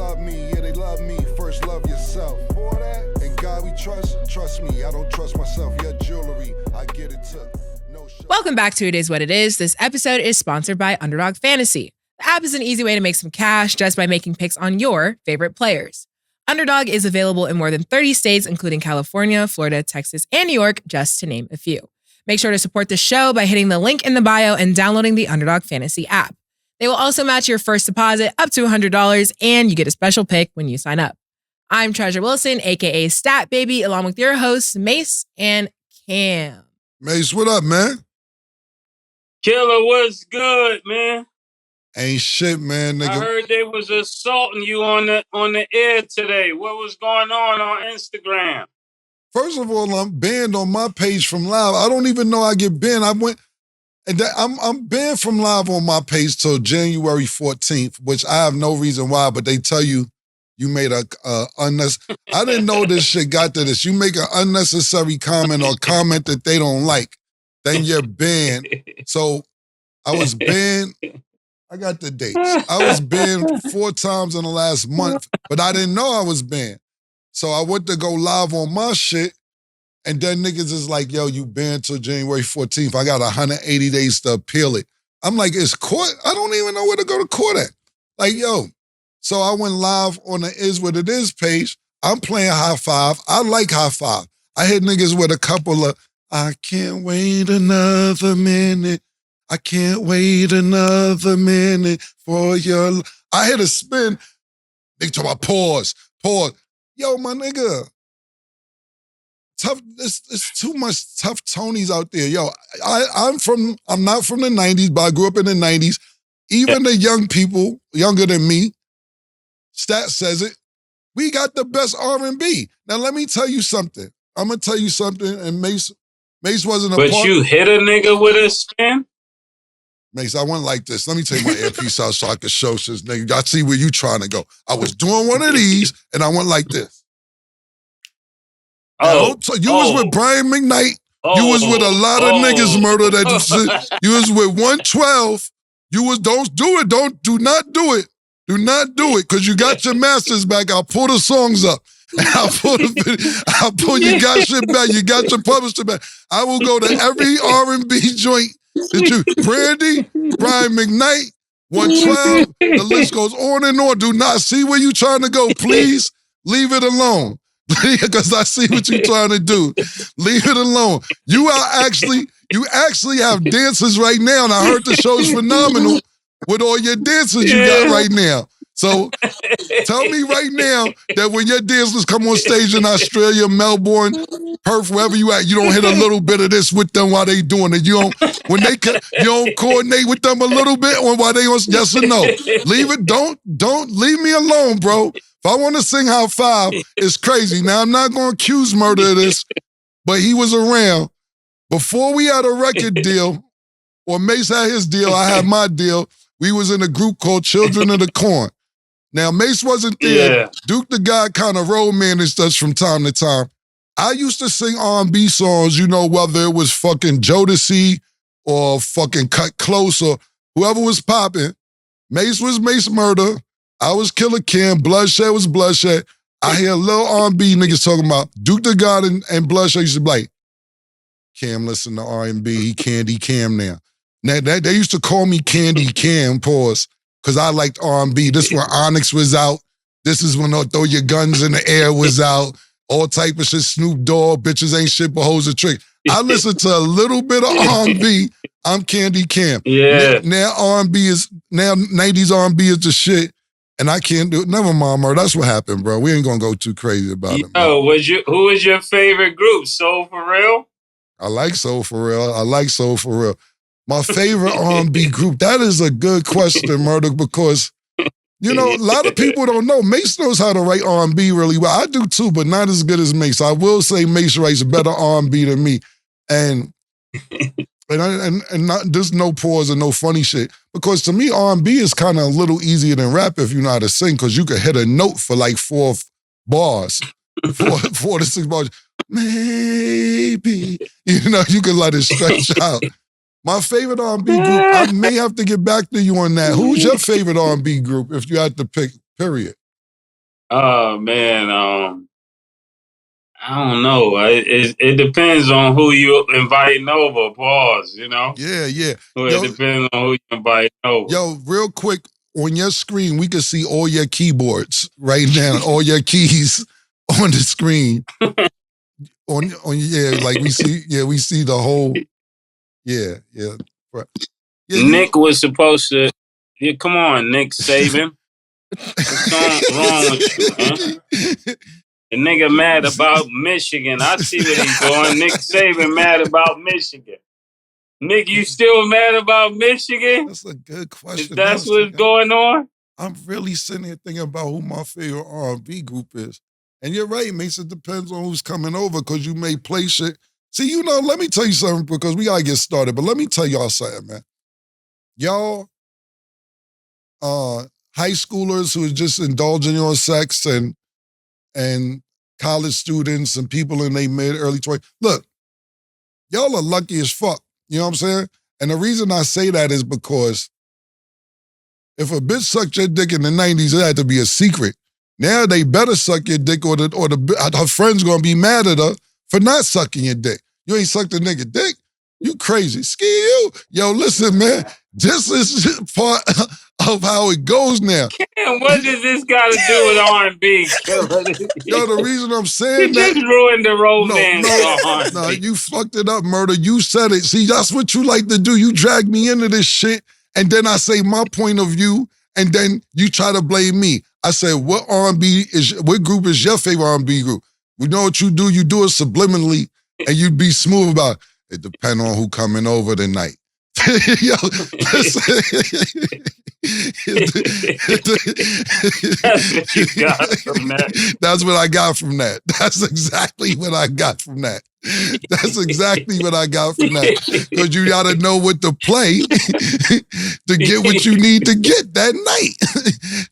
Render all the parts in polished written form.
love me, yeah, they love me. First love yourself. For that, and God we trust me. I don't trust myself. Your jewelry, I get it took. No show. Welcome back to It Is What It Is. This episode is sponsored by Underdog Fantasy. The app is an easy way to make some cash just by making picks on your favorite players. Underdog is available in more than 30 states, including California, Florida, Texas, and New York, just to name a few. Make sure to support the show by hitting the link in the bio and downloading the Underdog Fantasy app. They will also match your first deposit up to $100, and you get a special pick when you sign up. I'm Treasure Wilson, aka Stat Baby, along with your hosts, Mase and Cam. Mase, what up, man? Killer, what's good, man? Ain't shit, man, nigga. I heard they was assaulting you on the air today. What was going on Instagram? First of all, I'm banned on my page from live. I don't even know I get banned. I'm banned from live on my page till January 14th, which I have no reason why, but they tell you made a unnecessary. I didn't know this shit got to this. You make an unnecessary comment or comment that they don't like, then you're banned. So I was banned. I got the dates. I was banned 4 times in the last month, but I didn't know I was banned. So I went to go live on my shit, and then niggas is like, yo, you banned till January 14th. I got 180 days to appeal it. I'm like, it's court? I don't even know where to go to court at. Like, yo. So I went live on the Is What It Is page. I'm playing High Five. I like High Five. I hit niggas with a couple of, I can't wait another minute. I can't wait another minute for your... I hit a spin. Nigga talk about pause. Yo, my nigga. Tough. It's too much tough Tonys out there. Yo, I'm not from the 90s, but I grew up in the 90s. Even the young people, younger than me, Stat says it, we got the best R&B. Now, let me tell you something. I'm going to tell you something, and Mase wasn't a part. But you hit a nigga with a spin? Mase, I went like this. Let me take my earpiece out so I can show this nigga. I see where you trying to go. I was doing one of these, and I went like this. You was with Brian McKnight. You was with a lot of niggas murder that you was with 112. You was, don't do it. Do not do it. Do not do it, because you got your masters back. I'll pull the songs up. I'll pull you got shit back. You got your publisher back. I will go to every R&B joint. Brandy, Brian McKnight, 112, the list goes on and on. Do not see where you trying to go. Please leave it alone. Because I see what you're trying to do. Leave it alone. You actually have dancers right now, and I heard the show's phenomenal with all your dancers you got right now. So tell me right now that when your dancers come on stage in Australia, Melbourne, Perth, wherever you at, you don't hit a little bit of this with them while they doing it. You don't coordinate with them a little bit on while they on, yes or no. Leave it, don't leave me alone, bro. If I want to sing High Five, it's crazy. Now, I'm not going to accuse Murder of this, but he was around. Before we had a record deal, or Mase had his deal, I had my deal, we was in a group called Children of the Corn. Now, Mase wasn't there. Yeah. Duke the God kind of road managed us from time to time. I used to sing R&B songs, whether it was fucking Jodeci or fucking Cut Close or whoever was popping. Mase was Mase Murder. I was Killer Cam. Bloodshed was Bloodshed. I hear little R&B niggas talking about Duke the God and Bloodshed. Used to be like, Cam listen to R&B. He Candy Cam now. Now, they used to call me Candy Cam, pause, because I liked R&B. This when Onyx was out. This is when Throw Your Guns in the Air was out. All type of shit, Snoop Dogg, bitches ain't shit but hoes a trick. I listen to a little bit of R&B. I'm Candy Cam. Yeah. Now 90s R&B is the shit, and I can't do it. Never mind, Murder. That's what happened, bro. We ain't gonna go too crazy about it. Who was your favorite group? Soul For Real? I like Soul For Real. My favorite R&B group, that is a good question, Murder, because, a lot of people don't know. Mase knows how to write R&B really well. I do too, but not as good as Mase. I will say Mase writes better R&B than me. And not just no pause and no funny shit. Because to me, R&B is kind of a little easier than rap if you know how to sing, because you could hit a note for like 4 bars, 4 to 6 bars. Maybe, you can let it stretch out. My favorite R&B group, I may have to get back to you on that. Who's your favorite R&B group if you had to pick, period? Oh man, I don't know. It depends on who you inviting over. Pause. You know. Yeah. It depends on who you inviting over. Yo, real quick, on your screen, we can see all your keyboards right now, all your keys on the screen. Like we see the whole. Yeah. Nick was supposed to. Yeah, come on, Nick Saban. What's wrong with you, man? The nigga mad about Michigan. I see what he's doing. Nick Saban mad about Michigan. Nick, you still mad about Michigan? That's a good question. That's what's going on? I'm really sitting here thinking about who my favorite R&B group is. And you're right, Mase, it depends on who's coming over because you may play shit. See, let me tell you something because we got to get started, but let me tell y'all something, man. Y'all, high schoolers who are just indulging on sex and college students and people in their early 20s. Look, y'all are lucky as fuck. You know what I'm saying? And the reason I say that is because if a bitch sucked your dick in the 90s, it had to be a secret. Now they better suck your dick or her friend's gonna be mad at her for not sucking your dick. You ain't sucked a nigga dick? You crazy. Ski you. Yo, listen, man. This is part of how it goes now. And what does this got to do with R&B? Yo, the reason I'm saying that... You just ruined the romance. No, you fucked it up, Murder. You said it. See, that's what you like to do. You drag me into this shit, and then I say my point of view, and then you try to blame me. I say, what group is your favorite R&B group? We know what you do. You do it subliminally, and you be smooth about it. It depends on who coming over tonight. Yo, listen. That's what you got from that. That's what I got from that. That's exactly what I got from that. That's exactly what I got from that. Because you got to know what to play to get what you need to get that night.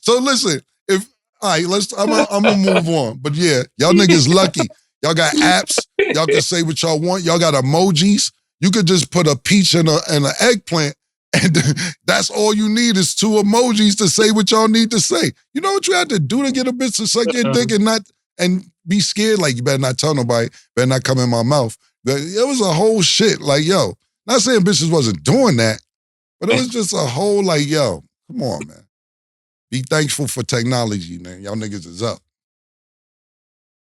So listen, all right, I'm going to move on. But yeah, y'all niggas lucky. Y'all got apps. Y'all can say what y'all want. Y'all got emojis. You could just put a peach and an eggplant, and that's all you need is 2 emojis to say what y'all need to say. You know what you had to do to get a bitch to suck your dick and be scared? Like, you better not tell nobody, better not come in my mouth. It was a whole shit. Like, yo, not saying bitches wasn't doing that, but it was just a whole like, yo, come on, man. Be thankful for technology, man. Y'all niggas is up.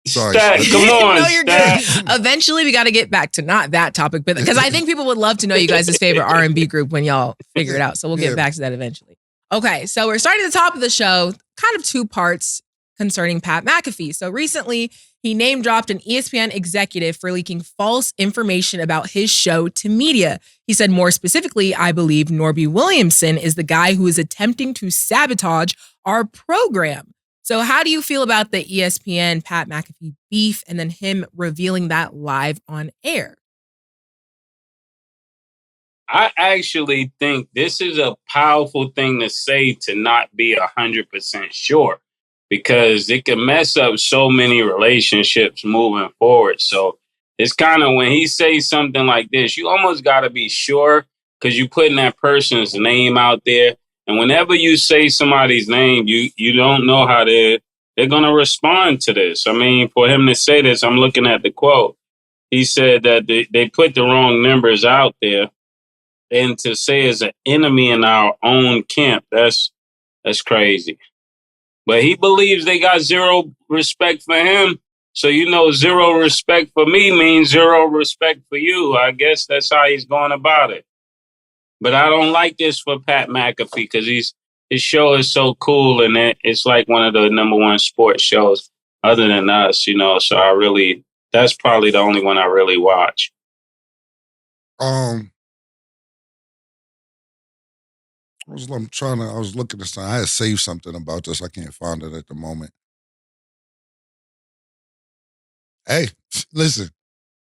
Sorry. Come on. No, you're good. Eventually, we got to get back to not that topic, but because I think people would love to know you guys' favorite R&B group when y'all figure it out. So we'll get back to that eventually. Okay, so we're starting at the top of the show, kind of 2 parts concerning Pat McAfee. So recently, he name dropped an ESPN executive for leaking false information about his show to media. He said more specifically, I believe Norby Williamson is the guy who is attempting to sabotage our program. So how do you feel about the ESPN Pat McAfee beef and then him revealing that live on air? I actually think this is a powerful thing to say to not be 100% sure, because it can mess up so many relationships moving forward. So it's kind of when he says something like this, you almost got to be sure because you're putting that person's name out there. And whenever you say somebody's name, you don't know how they're going to respond to this. I mean, for him to say this, I'm looking at the quote. He said that they put the wrong numbers out there. And to say as an enemy in our own camp, that's crazy. But he believes they got zero respect for him. So, 0 respect for me means 0 respect for you. I guess that's how he's going about it. But I don't like this for Pat McAfee because his show is so cool and it's like one of the #1 sports shows other than us, So that's probably the only one I really watch. I was looking at something. I had saved something about this. I can't find it at the moment. Hey, listen,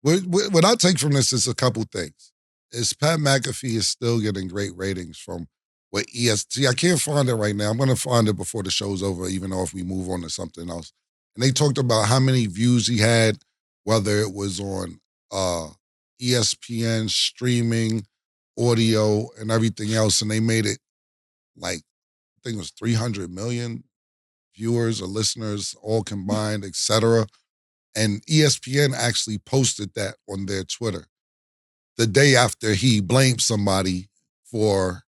what I take from this is a couple things. Is Pat McAfee is still getting great ratings from what I can't find it right now. I'm going to find it before the show's over, even though if we move on to something else. And they talked about how many views he had, whether it was on ESPN, streaming, audio, and everything else. And they made it like, I think it was 300 million viewers or listeners, all combined, etc. And ESPN actually posted that on their Twitter the day after he blamed somebody for.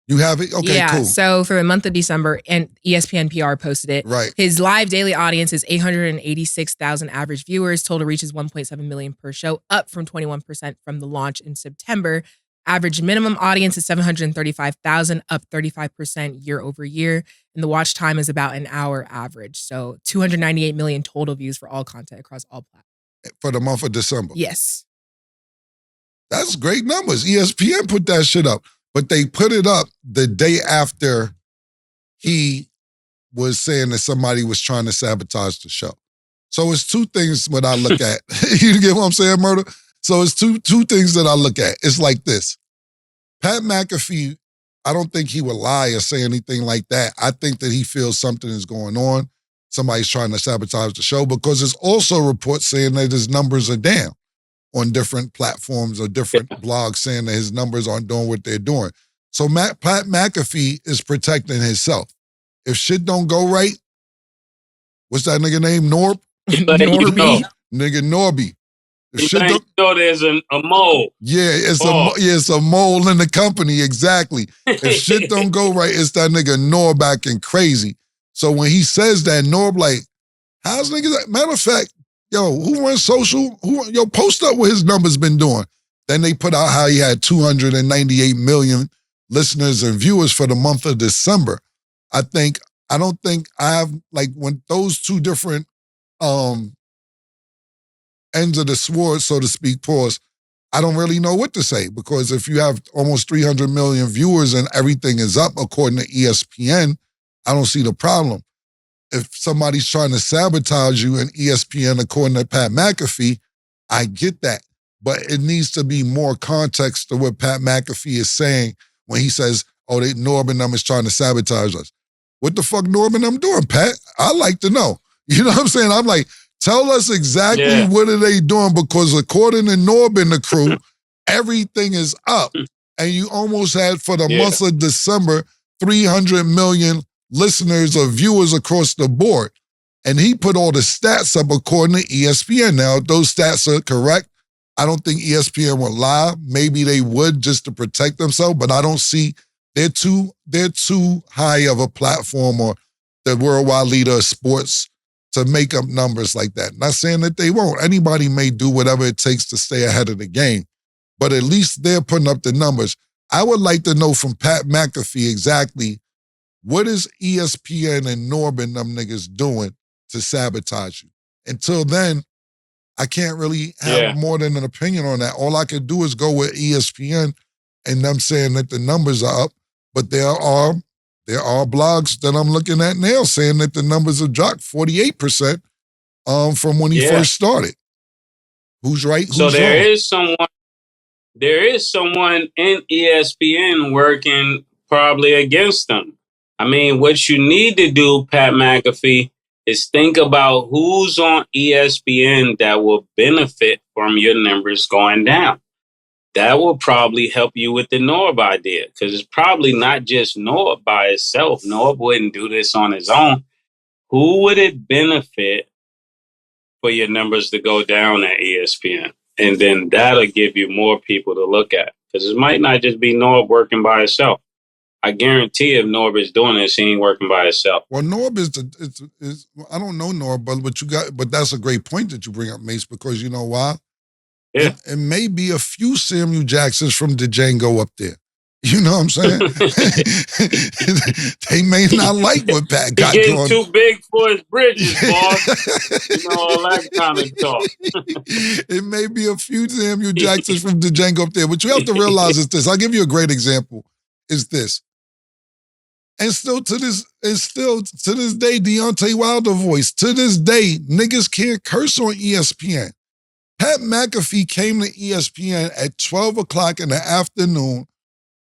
You have it? Okay, yeah, cool. So for the month of December, and ESPN PR posted it. Right. His live daily audience is 886,000 average viewers. Total reaches 1.7 million per show, up from 21% from the launch in September. Average minimum audience is 735,000, up 35% year over year. And the watch time is about an hour average. So 298 million total views for all content across all platforms. For the month of December. Yes. That's great numbers. ESPN put that shit up. But they put it up the day after he was saying that somebody was trying to sabotage the show. So it's two things when I look at. You get what I'm saying, Murder? So it's two things that I look at. It's like this. Pat McAfee, I don't think he would lie or say anything like that. I think that he feels something is going on. Somebody's trying to sabotage the show because there's also reports saying that his numbers are down on different platforms or different blogs saying that his numbers aren't doing what they're doing. So Pat McAfee is protecting himself. If shit don't go right, what's that nigga name? Norby? Nigga Norby. If shit don't, there's a mole. Yeah, it's a mole in the company, exactly. If shit don't go right, it's that nigga Norb acting crazy. So when he says that, Norb like, how's niggas? Matter of fact, yo, who runs social? Post up what his numbers been doing. Then they put out how he had 298 million listeners and viewers for the month of December. I don't think I have, like, when those two different ends of the sword, so to speak, pause, I don't really know what to say, because if you have almost 300 million viewers and everything is up according to ESPN, I don't see the problem. If somebody's trying to sabotage you in ESPN, according to Pat McAfee, I get that. But it needs to be more context to what Pat McAfee is saying when he says, oh, Norb and them is trying to sabotage us. What the fuck Norb and them doing, Pat? I like to know. You know what I'm saying? I'm like, tell us exactly what are they doing, because according to Norb and the crew, everything is up. And you almost had, for the month of December, 300 million listeners or viewers across the board. And he put all the stats up according to ESPN. Now, if those stats are correct, I don't think ESPN will lie. Maybe they would just to protect themselves, but I don't see, they're too high of a platform or the worldwide leader of sports to make up numbers like that. Not saying that they won't. Anybody may do whatever it takes to stay ahead of the game, but at least they're putting up the numbers. I would like to know from Pat McAfee exactly what is ESPN and Norb and them niggas doing to sabotage you. Until then, I can't really have more than an opinion on that. All I can do is go with ESPN and them saying that the numbers are up, but there are blogs that I'm looking at now saying that the numbers have dropped 48% from when he first started. Who's right? Who's so there wrong? there is someone in ESPN working probably against them. I mean, what you need to do, Pat McAfee, is think about who's on ESPN that will benefit from your numbers going down. That will probably help you with the Norb idea, because it's probably not just Norb by itself. Norb wouldn't do this on his own. Who would it benefit for your numbers to go down at ESPN? And then that'll give you more people to look at, because it might not just be Norb working by itself. I guarantee if Norb is doing this, he ain't working by himself. Well, Norb is I don't know Norb, but that's a great point that you bring up, Mase, because you know why? Yeah. It may be a few Samuel Jacksons from Django up there. You know what I'm saying? They may not like what Pat got going. He's getting too big for his bridges, boss. You know, all that kind of talk. It may be a few Samuel Jacksons from Django up there, but you have to realize is this. I'll give you a great example. Is this. And still to this day, Deontay Wilder voice. To this day, niggas can't curse on ESPN. Pat McAfee came to ESPN at 12 o'clock in the afternoon,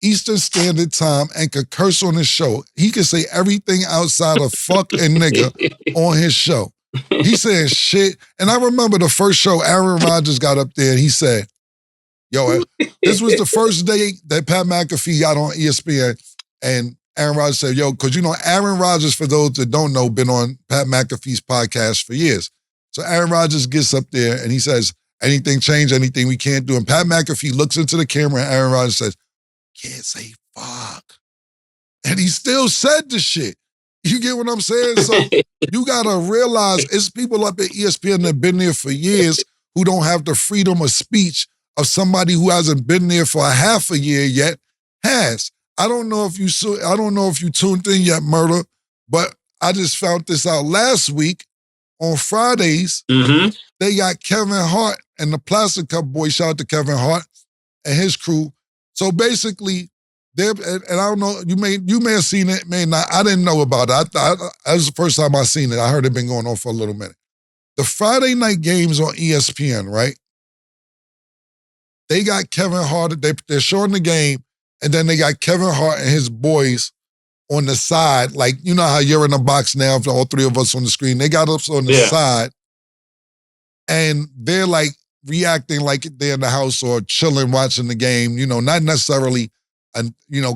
Eastern Standard Time, and could curse on his show. He could say everything outside of fuck and nigga on his show. He said shit. And I remember the first show, Aaron Rodgers got up there and he said, yo, this was the first day that Pat McAfee got on ESPN, and Aaron Rodgers said, yo, because Aaron Rodgers, for those that don't know, been on Pat McAfee's podcast for years. So Aaron Rodgers gets up there and he says, anything change, anything we can't do. And Pat McAfee looks into the camera and Aaron Rodgers says, can't say fuck. And he still said the shit. You get what I'm saying? So you gotta realize it's people up at ESPN that have been there for years who don't have the freedom of speech of somebody who hasn't been there for a half a year yet has. I don't know if you tuned in yet, Murder, but I just found this out last week. On Fridays, they got Kevin Hart and the Plastic Cup Boys. Shout out to Kevin Hart and his crew. So basically, and I don't know, you may have seen it, may not. I didn't know about it. That was the first time I seen it. I heard it been going on for a little minute. The Friday night games on ESPN, right? They got Kevin Hart, they're showing the game, and then they got Kevin Hart and his boys on the side, like, you know how you're in the box now, for all three of us on the screen. They got us on the side, and they're like reacting like they're in the house or chilling, watching the game, not necessarily,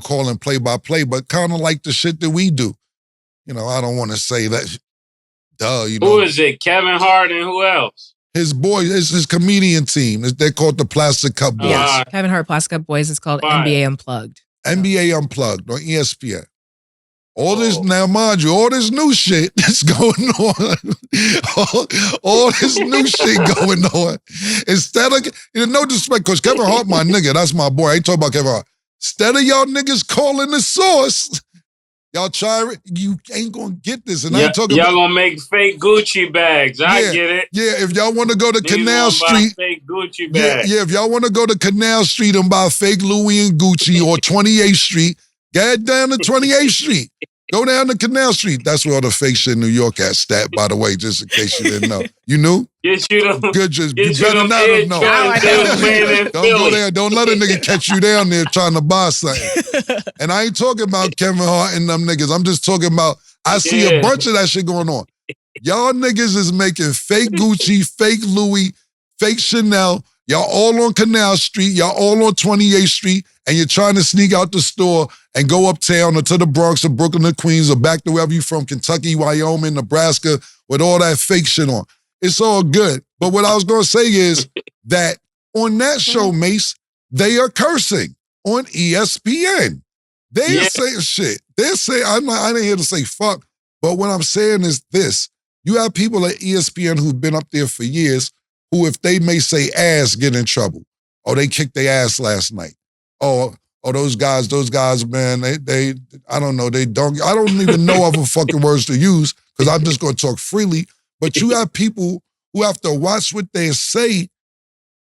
calling play-by-play, but kind of like the shit that we do. I don't want to say that, Who is it? Kevin Hart and who else? His boys, his comedian team. They're called the Plastic Cup Boys. Yes, Kevin Hart, Plastic Cup Boys. It's called NBA Unplugged. NBA Unplugged on ESPN. All this, now mind you, all this new shit that's going on, all this new shit going on, instead of, no disrespect, because Kevin Hart, my nigga, that's my boy. I ain't talking about Kevin Hart. Instead of y'all niggas calling the source, y'all try, you ain't gonna get this. And I ain't talking y'all about, gonna make fake Gucci bags. I get it. Yeah, if y'all want to go to Canal Street, fake Gucci bags. Yeah, if y'all want to go to Canal Street and buy fake Louis and Gucci, or 28th Street, get down to 28th Street. Go down to Canal Street. That's where all the fake shit in New York at, stat, by the way, just in case you didn't know. You knew? Get you them. Good, you better not have known. Don't go there. Don't let a nigga catch you down there trying to buy something. And I ain't talking about Kevin Hart and them niggas. I'm just talking about, I see a bunch of that shit going on. Y'all niggas is making fake Gucci, fake Louis, fake Chanel. Y'all all on Canal Street. Y'all all on 28th Street. And you're trying to sneak out the store and go uptown or to the Bronx or Brooklyn or Queens or back to wherever you from, Kentucky, Wyoming, Nebraska, with all that fake shit on. It's all good. But what I was going to say is that on that show, Mase, they are cursing on ESPN. They are saying shit. They're saying, I didn't hear to say fuck, but what I'm saying is this. You have people at ESPN who've been up there for years who, if they may say ass, get in trouble. Or they kicked their ass last night. Oh, those guys, man, they I don't know, I don't even know other fucking words to use because I'm just going to talk freely. But you have people who have to watch what they say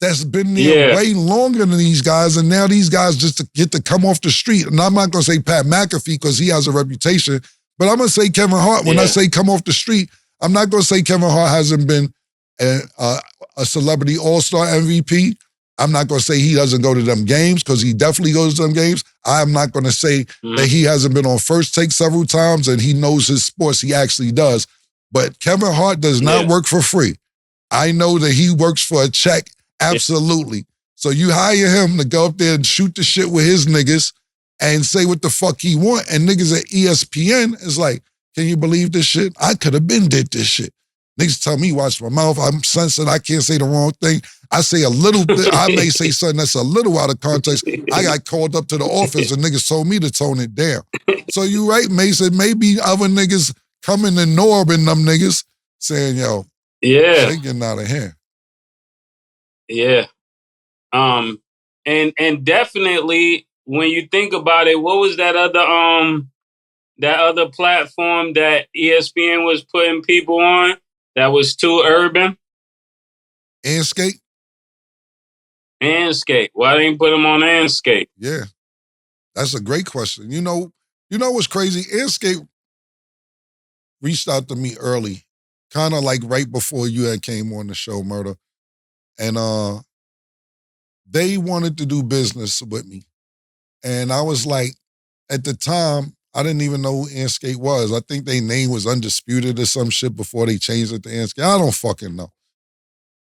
that's been there way longer than these guys, and now these guys just get to come off the street. And I'm not going to say Pat McAfee because he has a reputation, but I'm going to say Kevin Hart. When I say come off the street, I'm not going to say Kevin Hart hasn't been a celebrity all-star MVP. I'm not going to say he doesn't go to them games because he definitely goes to them games. I'm not going to say that he hasn't been on First Take several times and he knows his sports. He actually does. But Kevin Hart does not work for free. I know that he works for a check, absolutely. So you hire him to go up there and shoot the shit with his niggas and say what the fuck he want. And niggas at ESPN is like, can you believe this shit? I could have been did this shit. Niggas tell me, watch my mouth. I'm censored. I can't say the wrong thing. I say a little bit. I may say something that's a little out of context. I got called up to the office and niggas told me to tone it down. So you right, Mason. Maybe other niggas coming to Norb and them niggas saying, yo, they getting out of here. Yeah. And definitely when you think about it, what was that other platform that ESPN was putting people on that was too urban? Anscape? Anscape. Why didn't you put them on Anscape? Yeah. That's a great question. You know what's crazy? Anscape reached out to me early, kind of like right before you had came on the show, Murder. And they wanted to do business with me. And I was like, at the time, I didn't even know who Anscape was. I think their name was Undisputed or some shit before they changed it to Anscape. I don't fucking know.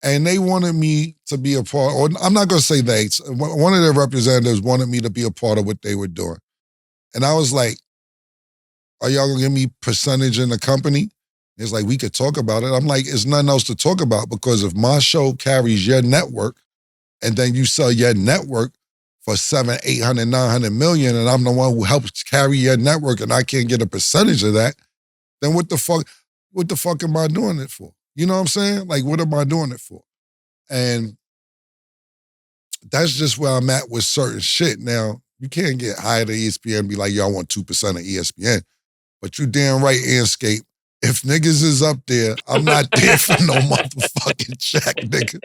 And they wanted me to be a part, or I'm not going to say they, one of their representatives wanted me to be a part of what they were doing. And I was like, are y'all gonna give me percentage in the company? It's like, we could talk about it. I'm like, it's nothing else to talk about, because if my show carries your network and then you sell your network for 700, 800, 900 million, and I'm the one who helps carry your network and I can't get a percentage of that, then what the fuck am I doing it for? You know what I'm saying? Like, what am I doing it for? And that's just where I'm at with certain shit. Now, you can't get hired at ESPN and be like, yo, I want 2% of ESPN. But you damn right, Anscape. If niggas is up there, I'm not there for no motherfucking check, nigga.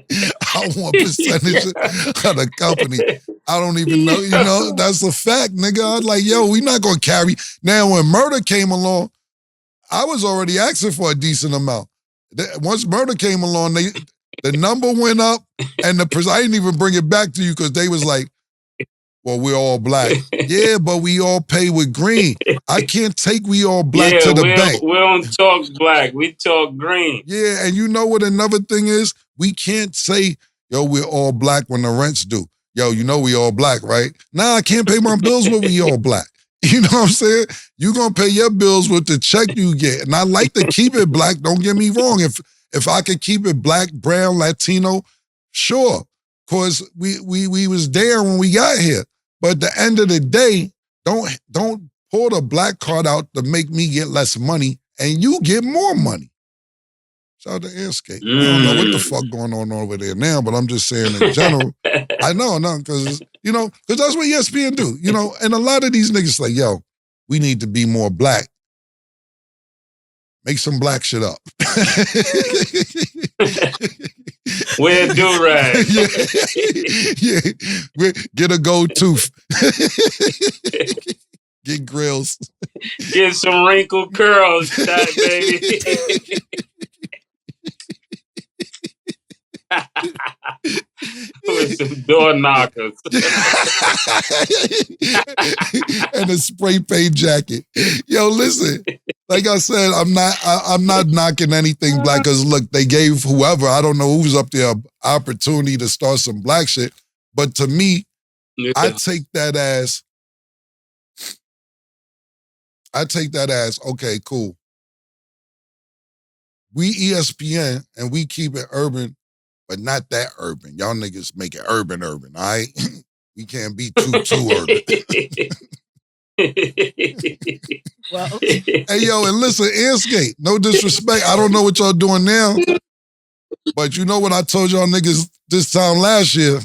I want percentage of the company. I don't even know, you know, that's a fact, nigga. I was like, yo, we not gonna carry. Now, when Murder came along, I was already asking for a decent amount. Once Murder came along, the number went up, and I didn't even bring it back to you because they was like, well, we're all black. Yeah, but we all pay with green. I can't take we all black to the bank. We don't talk black. We talk green. Yeah, and you know what another thing is? We can't say, yo, we're all black when the rents due. Yo, you know we all black, right? Nah, I can't pay my bills when we all black. You know what I'm saying? You gonna pay your bills with the check you get. And I like to keep it black, don't get me wrong. If I could keep it black, brown, Latino, sure. Cause we was there when we got here. But at the end of the day, don't pull the black card out to make me get less money and you get more money. Shout out to Anscape. I don't know what the fuck going on over there now, but I'm just saying in general. I know, because that's what ESPN do, and a lot of these niggas like, yo, we need to be more black. Make some black shit up. Wear a do-rag. Yeah. Get a gold tooth. Get grills. Get some wrinkled curls, that baby. With some door knockers. And a spray paint jacket. Yo, listen. Like I said, I'm not knocking anything black, because look, they gave whoever, I don't know who's up there, opportunity to start some black shit. But to me, I take that as, okay, cool. We ESPN and we keep it urban, but not that urban. Y'all niggas make it urban, all right? We can't be too urban. Well, hey, yo, and listen, Anscape, no disrespect. I don't know what y'all doing now, but you know what I told y'all niggas this time last year?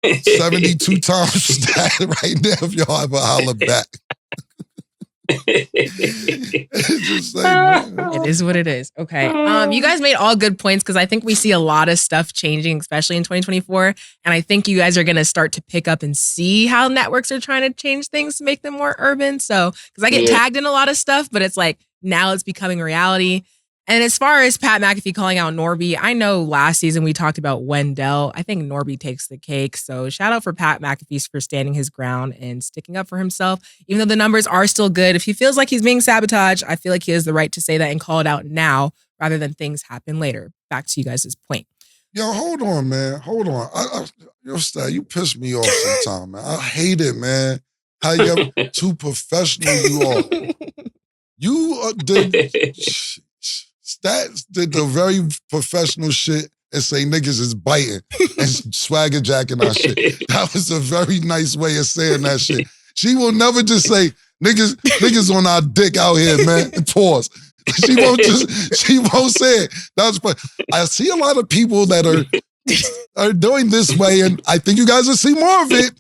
72 times that right now if y'all ever holler back. It is what it is. Okay. You guys made all good points, because I think we see a lot of stuff changing, especially in 2024. And I think you guys are going to start to pick up and see how networks are trying to change things to make them more urban. So, because I get tagged in a lot of stuff, but it's like now it's becoming reality. And as far as Pat McAfee calling out Norby, I know last season we talked about Wendell. I think Norby takes the cake. So shout out for Pat McAfee for standing his ground and sticking up for himself. Even though the numbers are still good, if he feels like he's being sabotaged, I feel like he has the right to say that and call it out now rather than things happen later. Back to you guys' point. Yo, hold on, man. Hold on. Yo, Stat, you piss me off sometimes, man. I hate it, man. How you too professional you are. You did... Stats did the very professional shit and say niggas is biting and swagger jacking our shit. That was a very nice way of saying that shit. She will never just say niggas on our dick out here, man. Pause. She won't say it. I see a lot of people that are doing this way, and I think you guys will see more of it.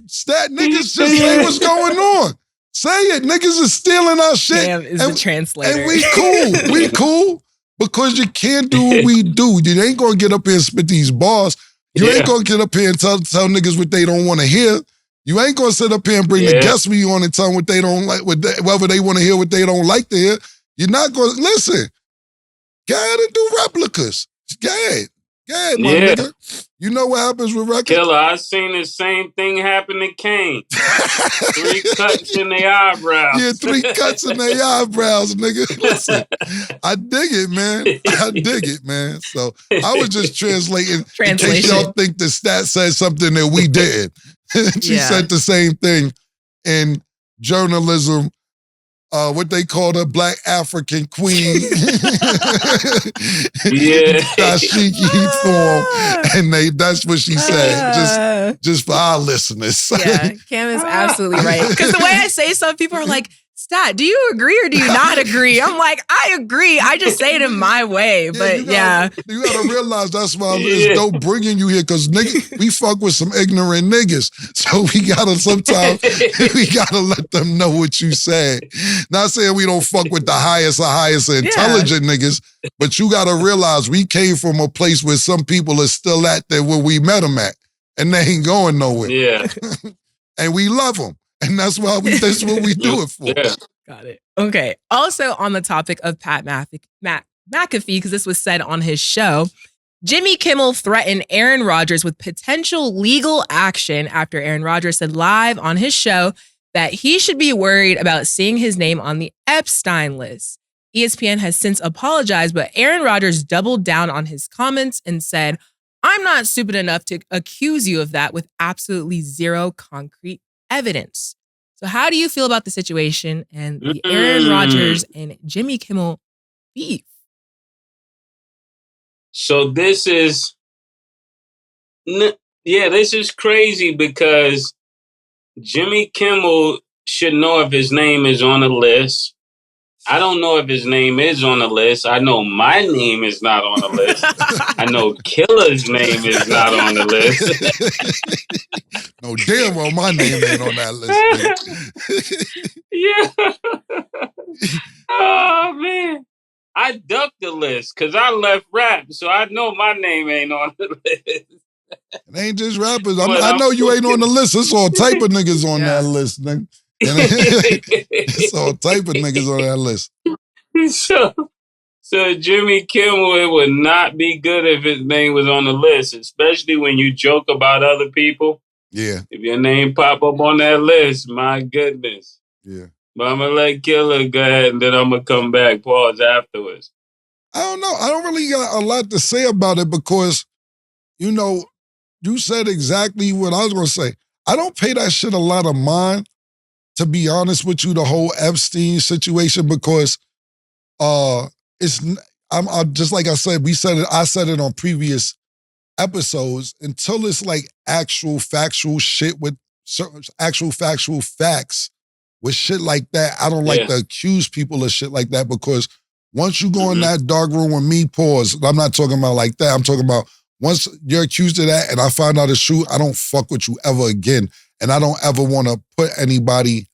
Stat niggas just say what's going on. Say it. Niggas is stealing our shit. Damn is the translator. And we cool. We cool because you can't do what we do. You ain't going to get up here and spit these bars. You ain't going to get up here and tell niggas what they don't want to hear. You ain't going to sit up here and bring the guests we on and tell them what they don't like, whether they want to hear what they don't like to hear. You're not going to listen. Go ahead and do replicas. Go ahead. Go ahead, my nigga. You know what happens with records? Killer, I seen the same thing happen to Kane. 3 cuts in the eyebrows. Yeah, 3 cuts in their eyebrows, nigga. Listen, I dig it, man. I dig it, man. So I was just translating in case y'all think the stat said something that we didn't. She said the same thing in journalism what they call the Black African queen. Yeah. Dashiki form. And that's what she said. Just for our listeners. Yeah, Cam is absolutely right. Because the way I say stuff, people are like, Stat, do you agree or do you not agree? I'm like, I agree. I just say it in my way. But you gotta realize that's why it's dope bringing you here, because we fuck with some ignorant niggas. So we gotta let them know what you say. Not saying we don't fuck with the highest intelligent niggas, but you gotta realize we came from a place where some people are still at there where we met them at, and they ain't going nowhere. Yeah. And we love them. And that's what we do it for. Yeah. Got it. Okay. Also on the topic of Pat McAfee, because this was said on his show, Jimmy Kimmel threatened Aaron Rodgers with potential legal action after Aaron Rodgers said live on his show that he should be worried about seeing his name on the Epstein list. ESPN has since apologized, but Aaron Rodgers doubled down on his comments and said, "I'm not stupid enough to accuse you of that with absolutely zero concrete evidence." So how do you feel about the situation and the Aaron Rodgers and Jimmy Kimmel beef? So this is crazy because Jimmy Kimmel should know if his name is on the list. I don't know if his name is on the list. I know my name is not on the list. I know Killer's name is not on the list. No, damn well my name ain't on that list. Yeah. Oh, man. I ducked the list because I left rap, so I know my name ain't on the list. It ain't just rappers. I know you ain't on the list. It's all type of niggas on that list, nigga. It's all type of niggas on that list. So Jimmy Kimmel, it would not be good if his name was on the list, especially when you joke about other people. Yeah. If your name pop up on that list, my goodness. Yeah. But I'm going to let Killer go ahead, and then I'm going to come back, pause afterwards. I don't know. I don't really got a lot to say about it because, you said exactly what I was going to say. I don't pay that shit a lot of mind, to be honest with you, the whole Epstein situation, because I'm just like I said, I said it on previous episodes, until it's like actual factual shit with actual factual facts with shit like that, I don't like to accuse people of shit like that, because once you go in that dark room with me, pause, I'm not talking about like that, I'm talking about once you're accused of that and I find out it's true, I don't fuck with you ever again. And I don't ever want to put anybody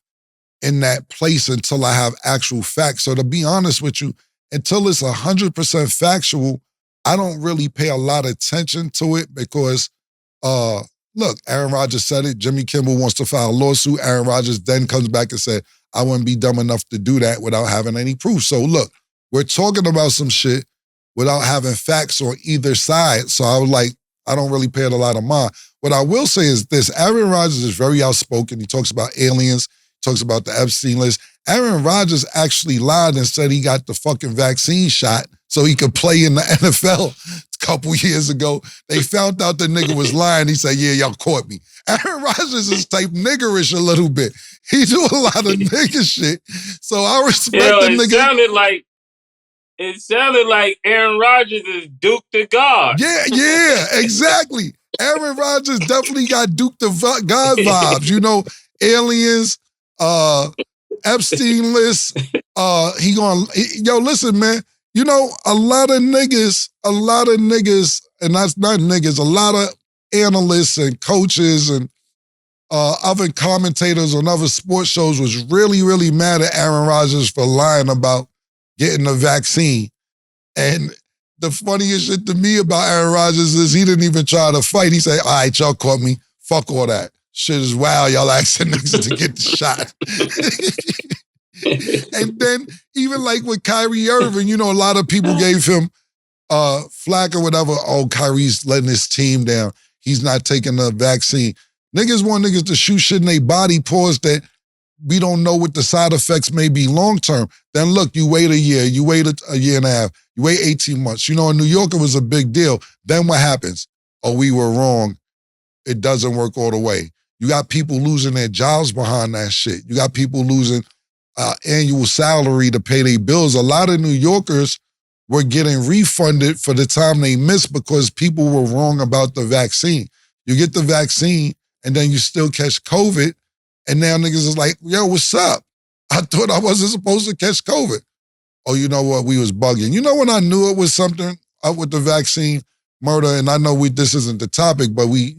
in that place until I have actual facts. So to be honest with you, until it's 100% factual, I don't really pay a lot of attention to it because, look, Aaron Rodgers said it. Jimmy Kimmel wants to file a lawsuit. Aaron Rodgers then comes back and said, I wouldn't be dumb enough to do that without having any proof. So look, we're talking about some shit without having facts on either side. So I was like, I don't really pay it a lot of mind. What I will say is this, Aaron Rodgers is very outspoken. He talks about aliens, talks about the Epstein list. Aaron Rodgers actually lied and said he got the fucking vaccine shot so he could play in the NFL a couple years ago. They found out the nigga was lying. He said, yeah, y'all caught me. Aaron Rodgers is type niggerish a little bit. He do a lot of nigga shit. So I respect the nigga. It sounded like Aaron Rodgers is Duke the God. Yeah, exactly. Aaron Rodgers definitely got Duke the God vibes. Aliens, Epstein list. Listen, man. A lot of niggas, and that's not niggas, a lot of analysts and coaches and other commentators on other sports shows was really, really mad at Aaron Rodgers for lying about getting the vaccine. And the funniest shit to me about Aaron Rodgers is he didn't even try to fight. He said, all right, y'all caught me. Fuck all that. Shit is wild. Y'all asking niggas to get the shot. And then even like with Kyrie Irving, a lot of people gave him flack or whatever. Oh, Kyrie's letting his team down. He's not taking the vaccine. Niggas want niggas to shoot shit in their body, pause that we don't know what the side effects may be long-term. Then look, you wait a year, you wait a year and a half, you wait 18 months. In New York, it was a big deal. Then what happens? Oh, we were wrong. It doesn't work all the way. You got people losing their jobs behind that shit. You got people losing annual salary to pay their bills. A lot of New Yorkers were getting refunded for the time they missed because people were wrong about the vaccine. You get the vaccine and then you still catch COVID, and now niggas is like, yo, what's up? I thought I wasn't supposed to catch COVID. Oh, you know what? We was bugging. You know when I knew it was something up with the vaccine murder, and I know this isn't the topic, but we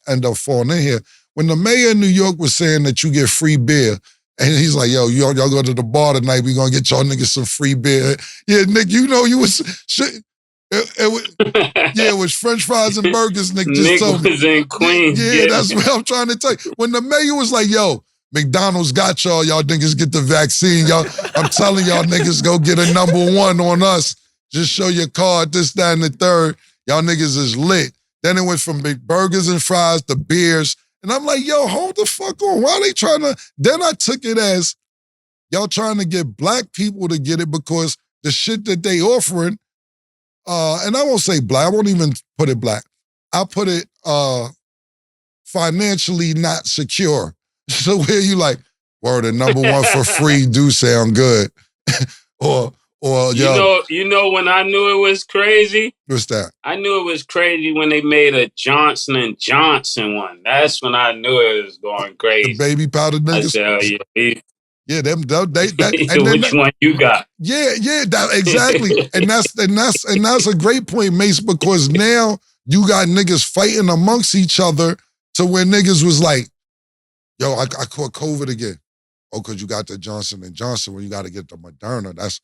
end up falling in here. When the mayor of New York was saying that you get free beer, and he's like, yo, y'all go to the bar tonight, we gonna get y'all niggas some free beer. Yeah, Nick, you know you was shit. It was French fries and burgers, Nick just Nick told me. was in Queens. Yeah, that's what I'm trying to tell you. When the mayor was like, yo, McDonald's got y'all niggas get the vaccine. I'm telling y'all niggas go get a number 1 on us. Just show your card, this, that, and the third. Y'all niggas is lit. Then it went from big burgers and fries to beers. And I'm like, yo, hold the fuck on. Why are they trying to? Then I took it as y'all trying to get black people to get it because the shit that they offering, and I won't say black, I won't even put it black. I'll put it financially not secure. So where you like, word, the number 1 for free do sound good. or you know when I knew it was crazy? What's that? I knew it was crazy when they made a Johnson & Johnson one. That's when I knew it was going crazy. The baby powder niggas? I said, oh, yeah. Yeah, Which one you got? Yeah, exactly. and that's a great point, Mase, because now you got niggas fighting amongst each other to where niggas was like, yo, I caught COVID again. Oh, because you got the Johnson & Johnson when you got to get the Moderna. That's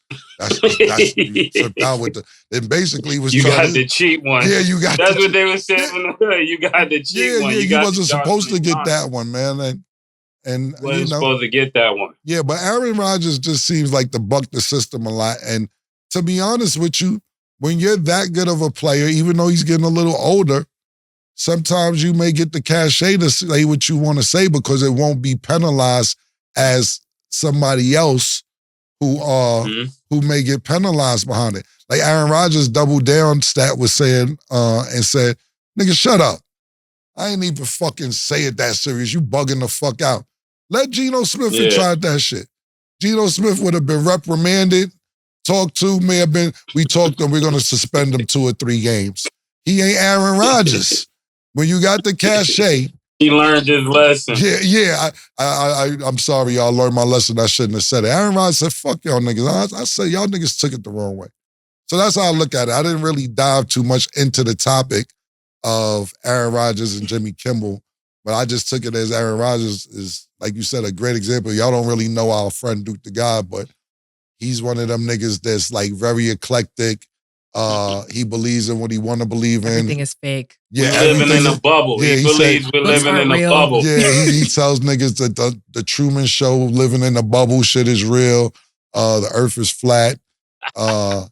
you tripped out with the. It basically was. You got the cheap one. Yeah, you got. That's what they were saying in the hood. You got the cheap one. Yeah, you wasn't supposed to get that one, man. And wasn't supposed to get that one. Yeah, but Aaron Rodgers just seems like to buck the system a lot. And to be honest with you, when you're that good of a player, even though he's getting a little older, sometimes you may get the cachet to say what you want to say because it won't be penalized as somebody else who may get penalized behind it. Like Aaron Rodgers' double down stat was saying and said, nigga, shut up. I ain't even fucking say it that serious. You bugging the fuck out. Let Geno Smith have tried that shit. Geno Smith would have been reprimanded, talked to, may have been, we talked to him, we're going to suspend him 2 or 3 games. He ain't Aaron Rodgers. When you got the cachet. He learned his lesson. Yeah. I'm sorry, y'all learned my lesson. I shouldn't have said it. Aaron Rodgers said, fuck y'all niggas. I say y'all niggas took it the wrong way. So that's how I look at it. I didn't really dive too much into the topic of Aaron Rodgers and Jimmy Kimmel, but I just took it as Aaron Rodgers is, like you said, a great example. Y'all don't really know our friend Duke the God, but he's one of them niggas that's like very eclectic. He believes in what he want to believe in. Everything is fake. Yeah, we're living in a bubble. Yeah, he believes we're living in a bubble. Yeah, he tells niggas that the Truman Show, living in a bubble shit is real. The earth is flat. A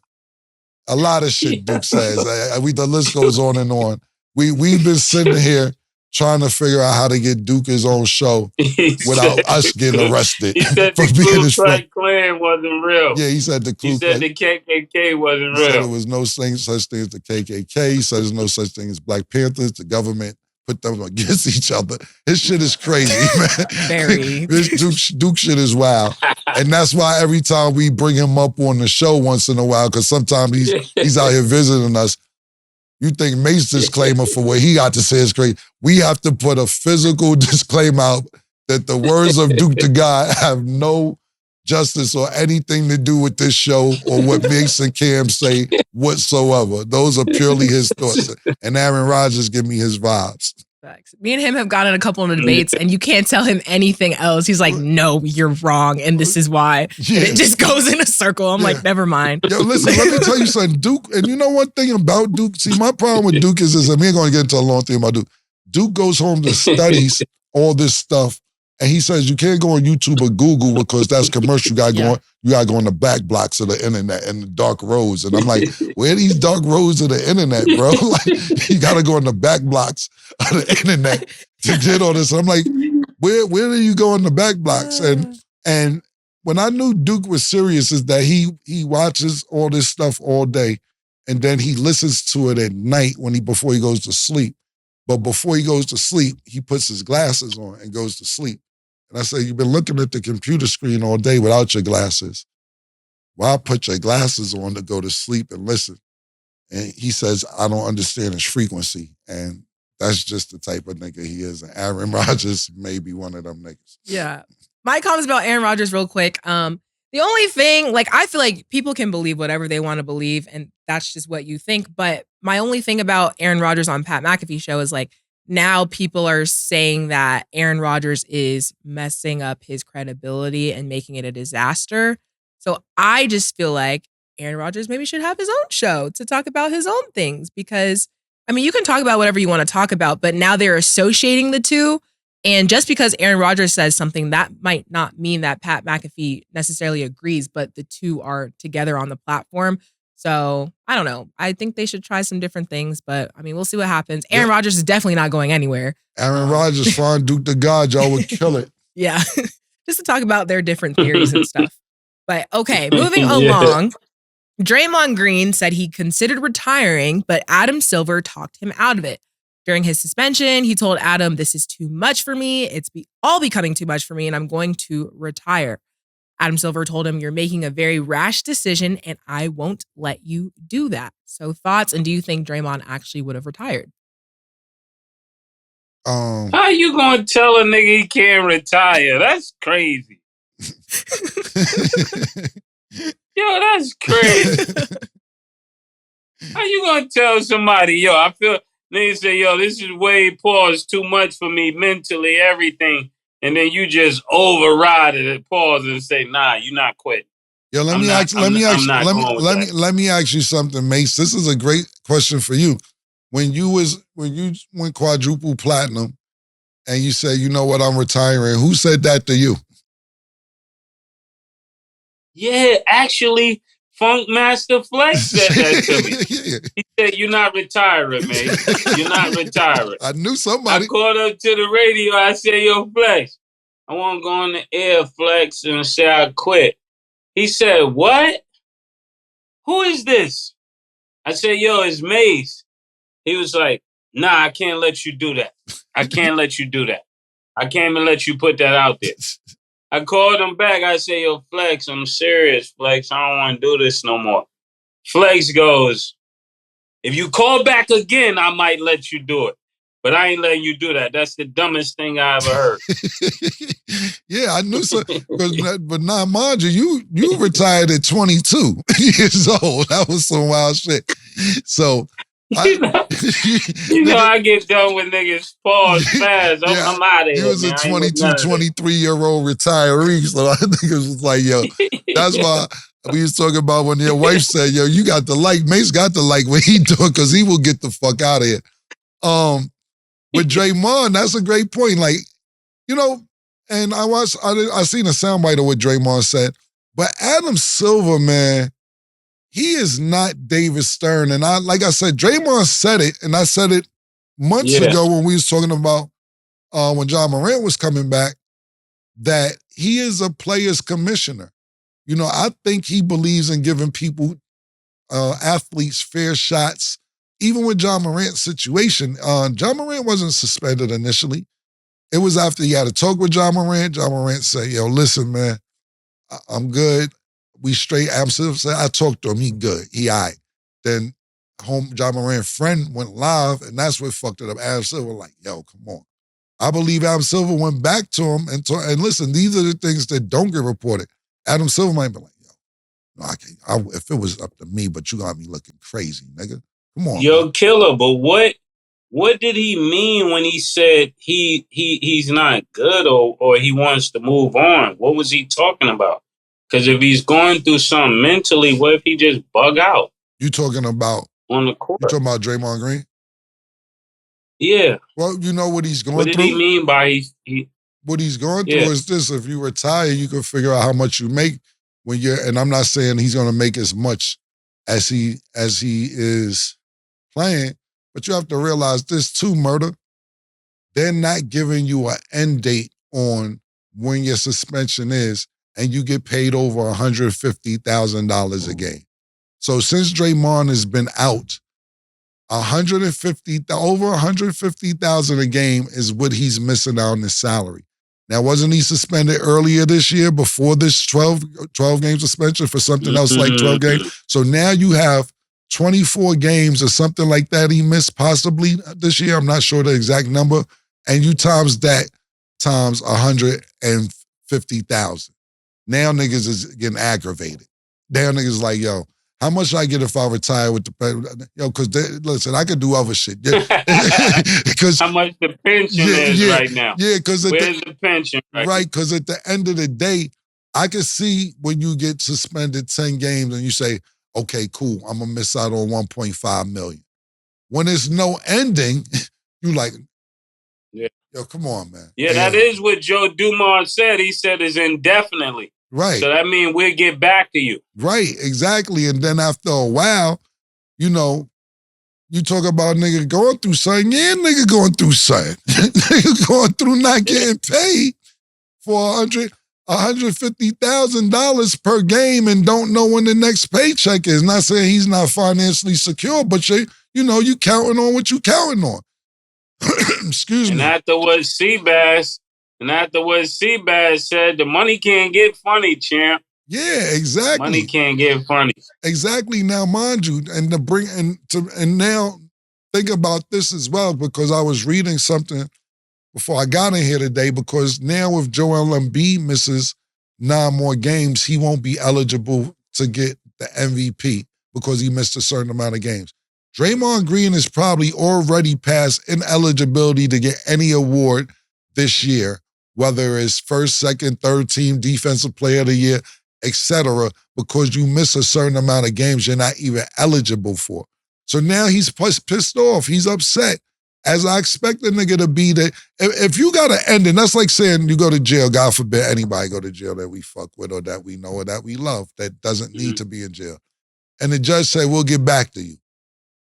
lot of shit Duke says. The list goes on and on. We've been sitting here trying to figure out how to get Duke his own show without us getting arrested. He said the Ku Klux Klan wasn't real. Yeah, he said the Ku Klux. He said the KKK wasn't real. He said there was no such thing as the KKK. He said there's no such thing as Black Panthers. The government put them against each other. His shit is crazy, man. Very. This Duke shit is wild. And that's why every time we bring him up on the show once in a while, because sometimes he's out here visiting us, you think Mace's disclaimer for what he got to say is great. We have to put a physical disclaimer out that the words of Duke the God have no justice or anything to do with this show or what Mase and Cam say whatsoever. Those are purely his thoughts. And Aaron Rodgers give me his vibes. Facts. Me and him have gotten a couple of debates and you can't tell him anything else. He's like, no, you're wrong. And this is why. Yeah. And it just goes in a circle. I'm like, never mind. Yo, listen, let me tell you something. Duke, and you know one thing about Duke? See, my problem with Duke is this, and we ain't going to get into a long thing about Duke. Duke goes home to studies all this stuff. And he says you can't go on YouTube or Google because that's commercial. You gotta go on the back blocks of the internet and the dark roads. And I'm like, where are these dark roads of the internet, bro? Like, you gotta go on the back blocks of the internet to get all this. I'm like, where do you go on the back blocks? And when I knew Duke was serious is that he watches all this stuff all day and then he listens to it at night before he goes to sleep. But before he goes to sleep, he puts his glasses on and goes to sleep. And I say, you've been looking at the computer screen all day without your glasses. Why put your glasses on to go to sleep and listen? And he says, I don't understand his frequency. And that's just the type of nigga he is. And Aaron Rodgers may be one of them niggas. Yeah. My comments about Aaron Rodgers real quick. The only thing, like, I feel like people can believe whatever they want to believe, and that's just what you think. But my only thing about Aaron Rodgers on Pat McAfee show is, like, now people are saying that Aaron Rodgers is messing up his credibility and making it a disaster. So I just feel like Aaron Rodgers maybe should have his own show to talk about his own things, because, I mean, you can talk about whatever you want to talk about, but now they're associating the two. And just because Aaron Rodgers says something, that might not mean that Pat McAfee necessarily agrees, but the two are together on the platform. So I don't know. I think they should try some different things, but I mean, we'll see what happens. Aaron Rodgers is definitely not going anywhere. Aaron Rodgers, fine Duke the God, y'all would kill it. Yeah. Just to talk about their different theories and stuff. But okay, moving along. Draymond Green said he considered retiring, but Adam Silver talked him out of it. During his suspension, he told Adam, "This is too much for me. It's all becoming too much for me, and I'm going to retire." Adam Silver told him, "You're making a very rash decision, and I won't let you do that." So thoughts, and do you think Draymond actually would have retired? How you gonna tell a nigga he can't retire? That's crazy. Yo, that's crazy. How you gonna tell somebody, yo, I feel... Niggas say, yo, this is way too much for me mentally, everything. And then you just override it and pause and say, nah, you're not quitting. Yo, let me ask you something, Mase. This is a great question for you. When you went quadruple platinum and you said, you know what, I'm retiring, who said that to you? Yeah, actually, Funk Master Flex said that to me. He said, "You're not retiring, man. You're not retiring." I knew somebody. I called up to the radio. I said, "Yo, Flex, I want to go on the air, Flex, and say I quit." He said, "What? Who is this?" I said, "Yo, it's Mase." He was like, "Nah, I can't let you do that. I can't let you do that. I can't even let you put that out there." I called him back. I said, "Yo, Flex, I'm serious, Flex. I don't want to do this no more." Flex goes, "If you call back again, I might let you do it. But I ain't letting you do that. That's the dumbest thing I ever heard." Yeah, I knew so. But now, mind you, you retired at 22 years old. That was some wild shit. So... I get done with niggas pause fast. I'm out of here. He was a 22, 23-year-old retiree. So I think it was like, yo, that's why we was talking about when your wife said, yo, you got the like. Mase got the like what he doing because he will get the fuck out of here. With Draymond, that's a great point. Like, you know, and I seen a soundbite of what Draymond said, but Adam Silver, man, he is not David Stern. And like I said, Draymond said it, and I said it months ago when we was talking about when John Morant was coming back, that he is a player's commissioner. You know, I think he believes in giving people, athletes, fair shots. Even with John Morant's situation, John Morant wasn't suspended initially. It was after he had a talk with John Morant. John Morant said, yo, listen, man, I'm good. We straight. Adam Silver said, I talked to him. He good. He all right. Then John Morant's friend went live, and that's what fucked it up. Adam Silver like, yo, come on. I believe Adam Silver went back to him and listen, these are the things that don't get reported. Adam Silver might be like, yo, no, I can't. If it was up to me, but you got me looking crazy, nigga. Come on. Yo, man. Killer, but what did he mean when he said he's not good or he wants to move on? What was he talking about? Because if he's going through something mentally, what if he just bug out? You talking about on the court? You talking about Draymond Green? Yeah. Well, you know what he's going through? What did he mean by What he's going through is this: if you retire, you can figure out how much you make when you're. And I'm not saying he's going to make as much as he is playing, but you have to realize this too, Murder. They're not giving you an end date on when your suspension is, and you get paid over $150,000 a game. So since Draymond has been out, over $150,000 a game is what he's missing out on his salary. Now, wasn't he suspended earlier this year before this 12-game suspension for something else like 12 games? So now you have 24 games or something like that he missed possibly this year. I'm not sure the exact number. And you times that times 150,000. Now niggas is getting aggravated. Now niggas like, yo, how much I get if I retire with the because listen, I could do other shit. Because how much the pension is right now? Yeah, because where's the pension? Right, because at the end of the day, I can see when you get suspended 10 games and you say, okay, cool, I'm gonna miss out on 1.5 million. When there's no ending, you like, yo, come on, man. Yeah, that is what Joe Dumars said. He said it's indefinitely. Right. So that means we'll get back to you. Right, exactly. And then after a while, you talk about nigga going through something. Yeah, nigga going through something. Nigga going through not getting paid for $150,000 per game and don't know when the next paycheck is. Not saying he's not financially secure, but you counting on what you counting on. Excuse me. And after what Seabass said, the money can't get funny, champ. Yeah, exactly. Money can't get funny. Exactly. Now, mind you, and now think about this as well, because I was reading something before I got in here today, because now if Joel Embiid misses 9 more games, he won't be eligible to get the MVP because he missed a certain amount of games. Draymond Green is probably already past ineligibility to get any award this year, whether it's first, second, third team, defensive player of the year, etc., because you miss a certain amount of games you're not even eligible for. So now he's pissed off. He's upset. As I expect the nigga to be there. If you got an ending, that's like saying you go to jail. God forbid anybody go to jail that we fuck with or that we know or that we love that doesn't need to be in jail. And the judge say, we'll get back to you.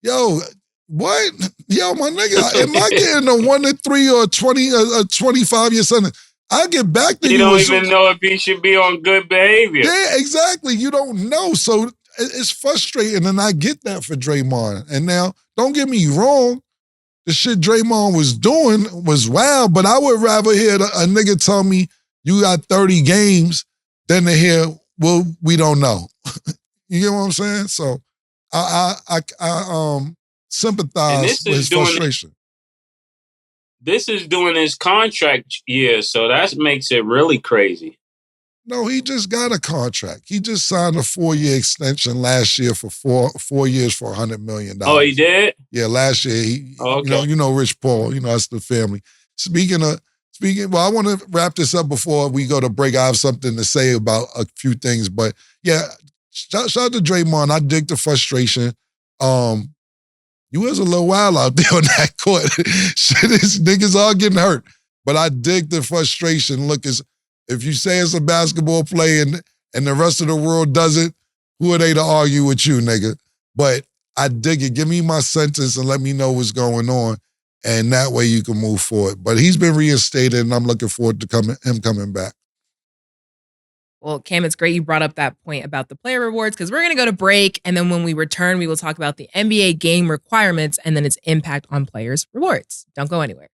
Yo, what? Yo, my nigga, am I getting a 1 to 3 or 20 or 25-year sentence? I'll get back to you. You don't even know if he should be on good behavior. Yeah, exactly. You don't know. So it's frustrating, and I get that for Draymond. And now, don't get me wrong, the shit Draymond was doing was wild, but I would rather hear a nigga tell me you got 30 games than to hear, well, we don't know. You get what I'm saying? So I sympathize with his frustration. This is doing his contract year, so that makes it really crazy. No, he just got a contract. He just signed a 4-year extension last year for four years for $100 million. Oh, he did? Yeah, last year. Okay. You know Rich Paul. That's the family. Speaking, I want to wrap this up before we go to break. I have something to say about a few things, but yeah, shout out to Draymond. I dig the frustration. You was a little wild out there on that court. Shit, niggas all getting hurt. But I dig the frustration. Look, if you say it's a basketball play and the rest of the world doesn't, who are they to argue with you, nigga? But I dig it. Give me my sentence and let me know what's going on. And that way you can move forward. But he's been reinstated, and I'm looking forward to him coming back. Well, Cam, it's great you brought up that point about the player rewards, because we're going to go to break, and then when we return, we will talk about the NBA game requirements and then its impact on players' rewards. Don't go anywhere.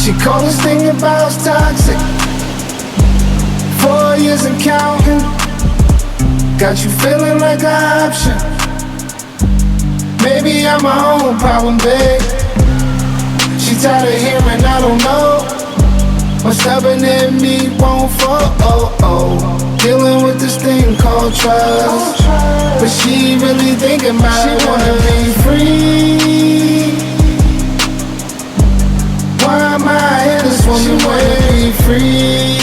She called this thing about toxic. 4 years and counting. Got you feeling like an option. Maybe I'm my own problem, babe. She tired of hearing I don't know. What's stubborn in me won't fall. Dealing with this thing called trust. But she really thinking about it. She wanna be free. Why am I here this woman wanna be free?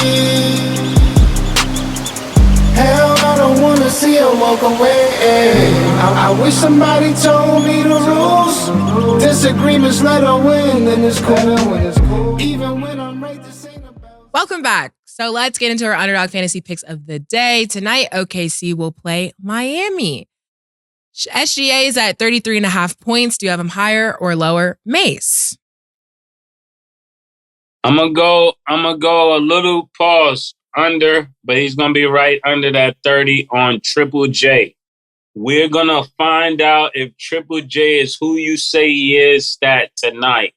Hell, I don't wanna see her walk away. I wish somebody told me the rules. Disagreements let her win, and it's cool. Even when I'm right, this ain't about. Welcome back. So let's get into our Underdog fantasy picks of the day. Tonight, OKC will play Miami. SGA is at 33.5 points. Do you have him higher or lower? Mase. I'm gonna go a little pause under, but he's going to be right under that 30 on Triple J. We're going to find out if Triple J is who you say he is tonight.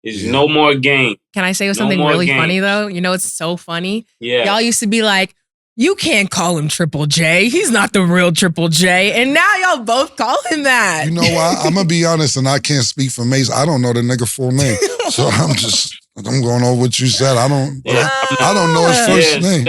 There's no more game. Can I say something really funny, though? You know, it's so funny. Yeah. Y'all used to be like, you can't call him Triple J. He's not the real Triple J. And now y'all both call him that. You know why? I'm going to be honest, and I can't speak for Mase. I don't know the nigga full name. So I'm going over what you said. I don't know his first name.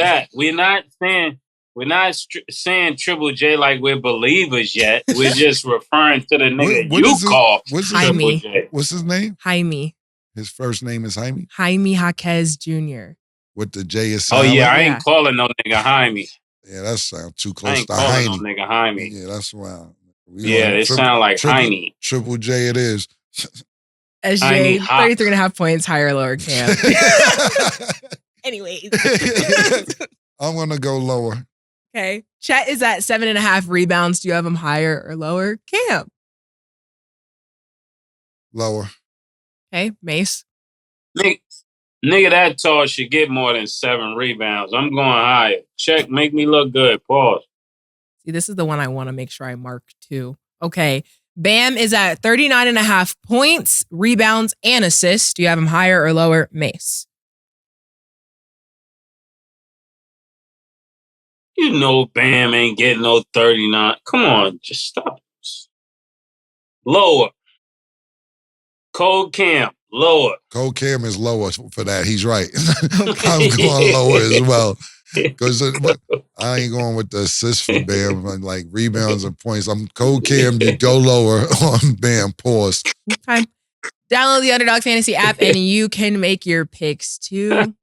We're not saying Triple J like we're believers yet. We're just referring to the nigga call Triple J. What's his name? Jaime. His first name is Jaime? Jaime Jaquez Jr. With the J is silent. Oh, yeah, I ain't calling no nigga Jaime. Yeah, that sounds too close to Jaime. Jaime. No nigga Jaime. Yeah, that's wild. It sounds like Jaime. Triple J it is. SJ, 33.5 points, higher or lower Cam. Anyways. I'm going to go lower. Okay. Chet is at 7.5 rebounds. Do you have him higher or lower? Cam. Lower. Okay. Mase. Nigga that tall should get more than 7 rebounds. I'm going higher. Check, make me look good. Pause. See, this is the one I want to make sure I mark too. Okay. Bam is at 39.5 points, rebounds, and assists. Do you have him higher or lower? Mase. You know Bam ain't getting no 39. Come on, just stop this. Lower. Cold Cam, lower. Cold Cam is lower for that. He's right. I'm going lower as well. Because I ain't going with the assist for Bam, like rebounds and points. I'm Cold Cam, you go lower on Bam, pause. Okay. Download the Underdog Fantasy app and you can make your picks too.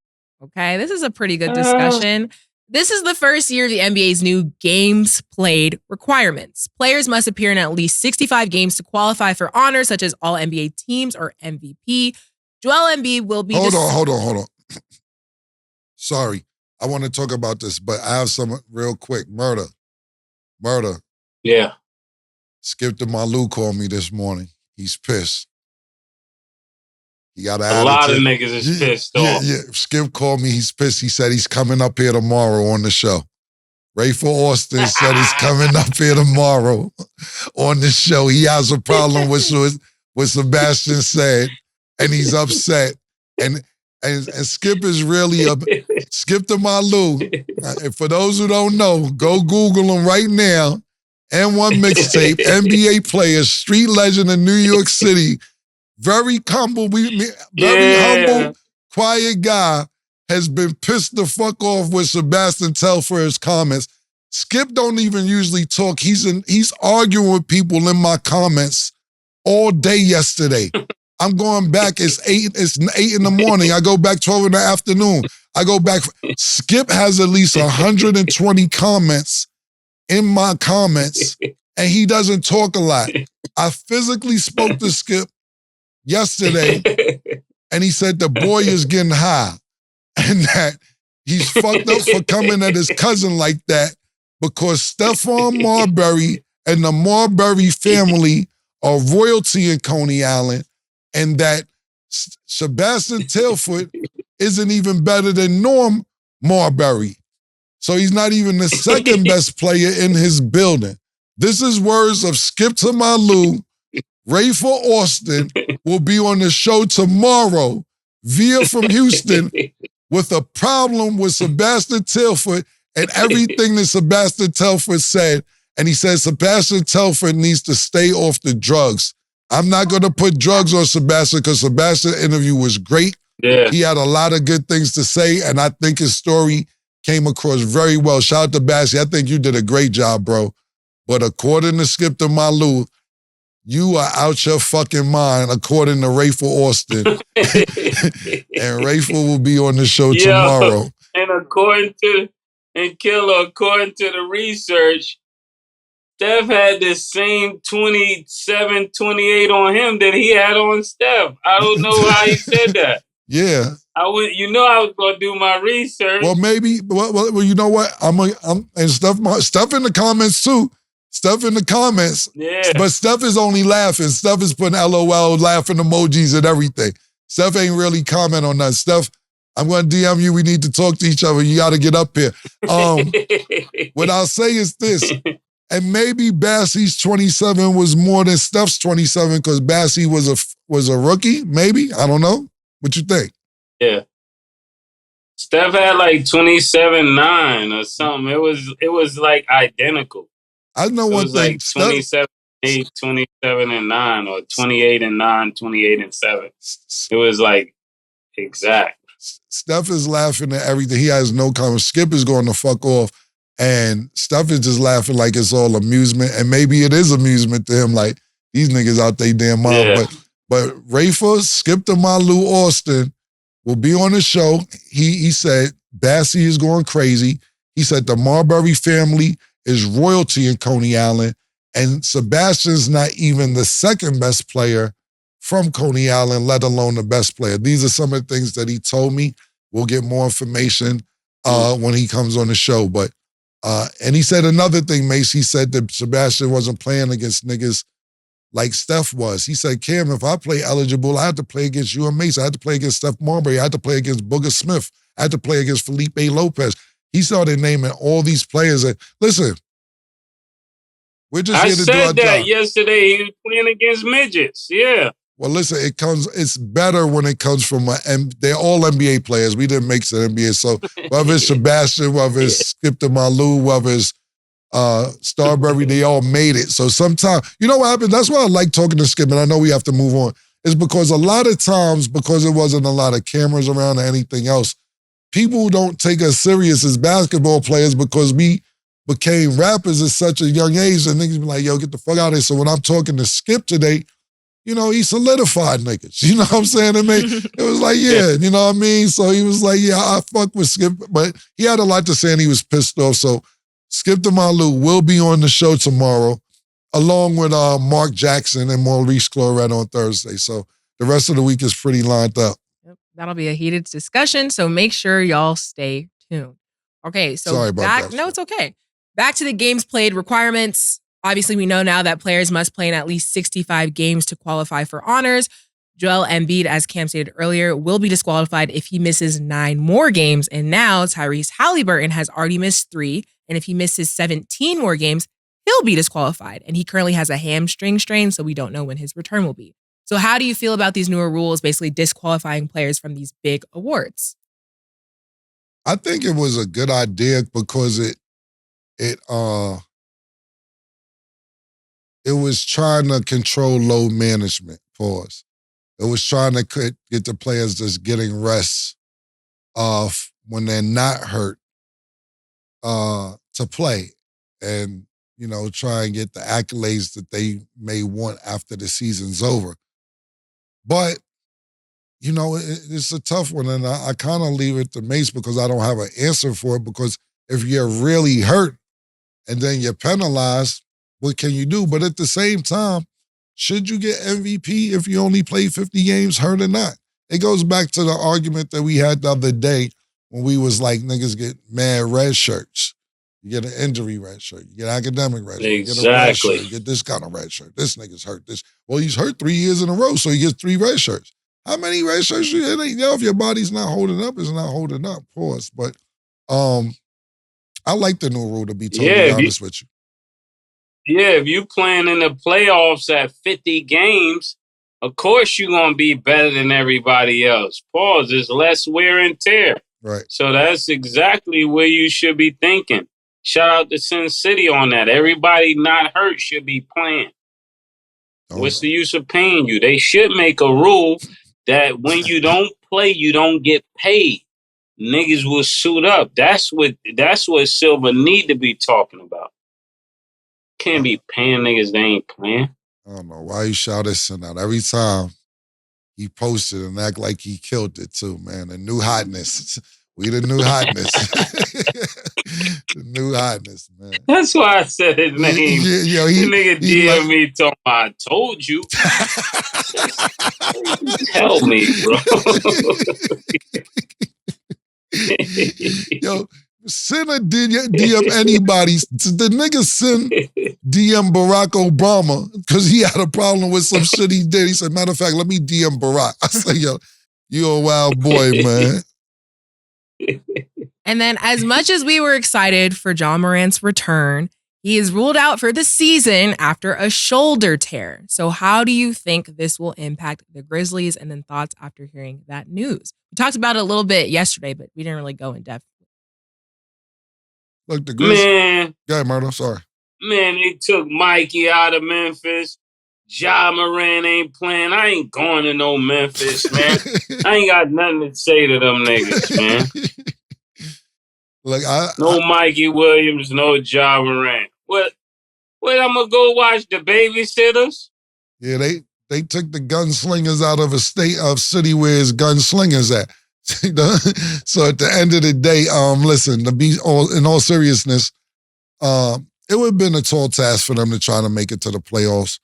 Okay, this is a pretty good discussion. This is the first year of the NBA's new games played requirements. Players must appear in at least 65 games to qualify for honors such as All-NBA teams or MVP. Joel Embiid will be... Hold on. Sorry, I want to talk about this, but I have some real quick. Murder. Yeah. Skip to Malou called me this morning. He's pissed. He got an attitude. A lot of niggas is pissed off. Yeah. Skip called me. He's pissed. He said he's coming up here tomorrow on the show. Rayful Austin said he's coming up here tomorrow on the show. He has a problem with what Sebastian said, and he's upset. And Skip is really Skip to Malou. And for those who don't know, go Google him right now. N1 mixtape, NBA player, street legend in New York City. Very humble, humble, quiet guy has been pissed the fuck off with Sebastian Telfair's comments. Skip don't even usually talk. He's arguing with people in my comments all day yesterday. I'm going back. It's 8 in the morning. I go back 12 in the afternoon. I go back. Skip has at least 120 comments in my comments, and he doesn't talk a lot. I physically spoke to Skip yesterday, and he said the boy is getting high and that he's fucked up for coming at his cousin like that because Stephon Marbury and the Marbury family are royalty in Coney Island, and that Sebastian Telfair isn't even better than Norm Marbury. So he's not even the second best player in his building. This is words of Skip to Malou. Rayful Austin will be on the show tomorrow via from Houston with a problem with Sebastian Telfair and everything that Sebastian Telfair said. And he said Sebastian Telfair needs to stay off the drugs. I'm not going to put drugs on Sebastian because Sebastian's interview was great. Yeah. He had a lot of good things to say, and I think his story came across very well. Shout out to Bassie. I think you did a great job, bro. But according to Skip to Malou, you are out your fucking mind, according to Rayful Austin. And Rayful will be on the show tomorrow. And according to the research, Steph had the same 27, 28 on him that he had on Steph. I don't know how he said that. Yeah. I was gonna do my research. Well, maybe. Well, you know what? I'm and stuff in the comments too. Stuff in the comments. Yeah. But Steph is only laughing. Steph is putting LOL, laughing emojis and everything. Steph ain't really comment on that. Steph, I'm going to DM you. We need to talk to each other. You got to get up here. What I'll say is this, and maybe Bassie's 27 was more than Steph's 27 because Bassie was a rookie, maybe? I don't know. What you think? Yeah. Steph had like 27-9 or something. It was like identical. I know one thing. Like 27-8, 27-9, or 28-9, 28-7. It was like exact. Steph is laughing at everything. He has no comment. Skip is going to fuck off. And Steph is just laughing like it's all amusement. And maybe it is amusement to him, like these niggas out they damn mind. Yeah. But Rafa, Skip to Malu Austin will be on the show. He said Bassie is going crazy. He said the Marbury family is royalty in Coney Island. And Sebastian's not even the second best player from Coney Island, let alone the best player. These are some of the things that he told me. We'll get more information when he comes on the show. But and he said another thing, Mase. He said that Sebastian wasn't playing against niggas like Steph was. He said, Cam, if I play eligible, I had to play against you and Mase. I had to play against Steph Marbury. I had to play against Booger Smith. I had to play against Felipe Lopez. He started naming all these players. And listen, we're just here to do our job. I said that yesterday. He was playing against midgets. Yeah. Well, listen, it's better when it comes from they're all NBA players. We didn't make the NBA. So whether it's Sebastian, whether it's Skip to Malu, whether it's Starbury, they all made it. So sometimes, you know what happened? That's why I like talking to Skip, and I know we have to move on. It's because a lot of times, because there wasn't a lot of cameras around or anything else, people don't take us serious as basketball players because we became rappers at such a young age, and niggas be like, yo, get the fuck out of here. So when I'm talking to Skip today, you know, he solidified niggas. You know what I'm saying? It was like, yeah, you know what I mean? So he was like, yeah, I fuck with Skip. But he had a lot to say and he was pissed off. So Skip to Malu will be on the show tomorrow, along with Mark Jackson and Maurice Claret on Thursday. So the rest of the week is pretty lined up. Yep, that'll be a heated discussion. So make sure y'all stay tuned. Okay, so sorry about that. No, it's okay. Back to the games played requirements. Obviously, we know now that players must play in at least 65 games to qualify for honors. Joel Embiid, as Cam stated earlier, will be disqualified if he misses 9 more games. And now Tyrese Halliburton has already missed 3. And if he misses 17 more games, he'll be disqualified. And he currently has a hamstring strain, so we don't know when his return will be. So how do you feel about these newer rules basically disqualifying players from these big awards? I think it was a good idea because it was trying to control load management for us. It was trying to get the players just getting rest when they're not hurt to play and, you know, try and get the accolades that they may want after the season's over. But, you know, it's a tough one, and I kind of leave it to Mase because I don't have an answer for it, because if you're really hurt and then you're penalized, what can you do? But at the same time, should you get MVP if you only play 50 games, hurt or not? It goes back to the argument that we had the other day when we was like, niggas get mad red shirts. You get an injury red shirt. You get academic red shirt. You get a red shirt. You get this kind of red shirt. This nigga's hurt. Well, he's hurt 3 years in a row, so he gets 3 red shirts. How many red shirts you get? You know, if your body's not holding up, it's not holding up, of course. But I like the new rule, to be totally honest with you. Yeah, if you playing in the playoffs at 50 games, of course you're going to be better than everybody else. Pause. There's less wear and tear. Right. So that's exactly where you should be thinking. Shout out to Sin City on that. Everybody not hurt should be playing. What's the use of paying you? They should make a rule that when you don't play, you don't get paid. Niggas will suit up. That's what Silver need to be talking about. Can't be paying niggas they ain't playing. I don't know why you shout this out. Every time he posted and act like he killed it too, man. The new hotness. We the new hotness. The new hotness, man. That's why I said his name. Yo, the nigga DM me talking about, I told you. Tell me, bro. Yo, send a DM anybody. The nigga send DM Barack Obama because he had a problem with some shit he did. He said, matter of fact, let me DM Barack. I said, yo, you a wild boy, man. And then as much as we were excited for Ja Morant's return, he is ruled out for the season after a shoulder tear. So how do you think this will impact the Grizzlies? And then thoughts after hearing that news? We talked about it a little bit yesterday, but we didn't really go in depth. Look, the Grizzlies. Man. Go ahead, Murdo. Sorry. Man, they took Mikey out of Memphis. Ja Morant ain't playing. I ain't going to no Memphis, man. I ain't got nothing to say to them niggas, man. Like no Mikey Williams, no Ja Morant. What? I'm gonna go watch the babysitters? Yeah, they took the gunslingers out of a city where his gunslingers at. So at the end of the day, listen, in all seriousness, it would have been a tall task for them to try to make it to the playoffs.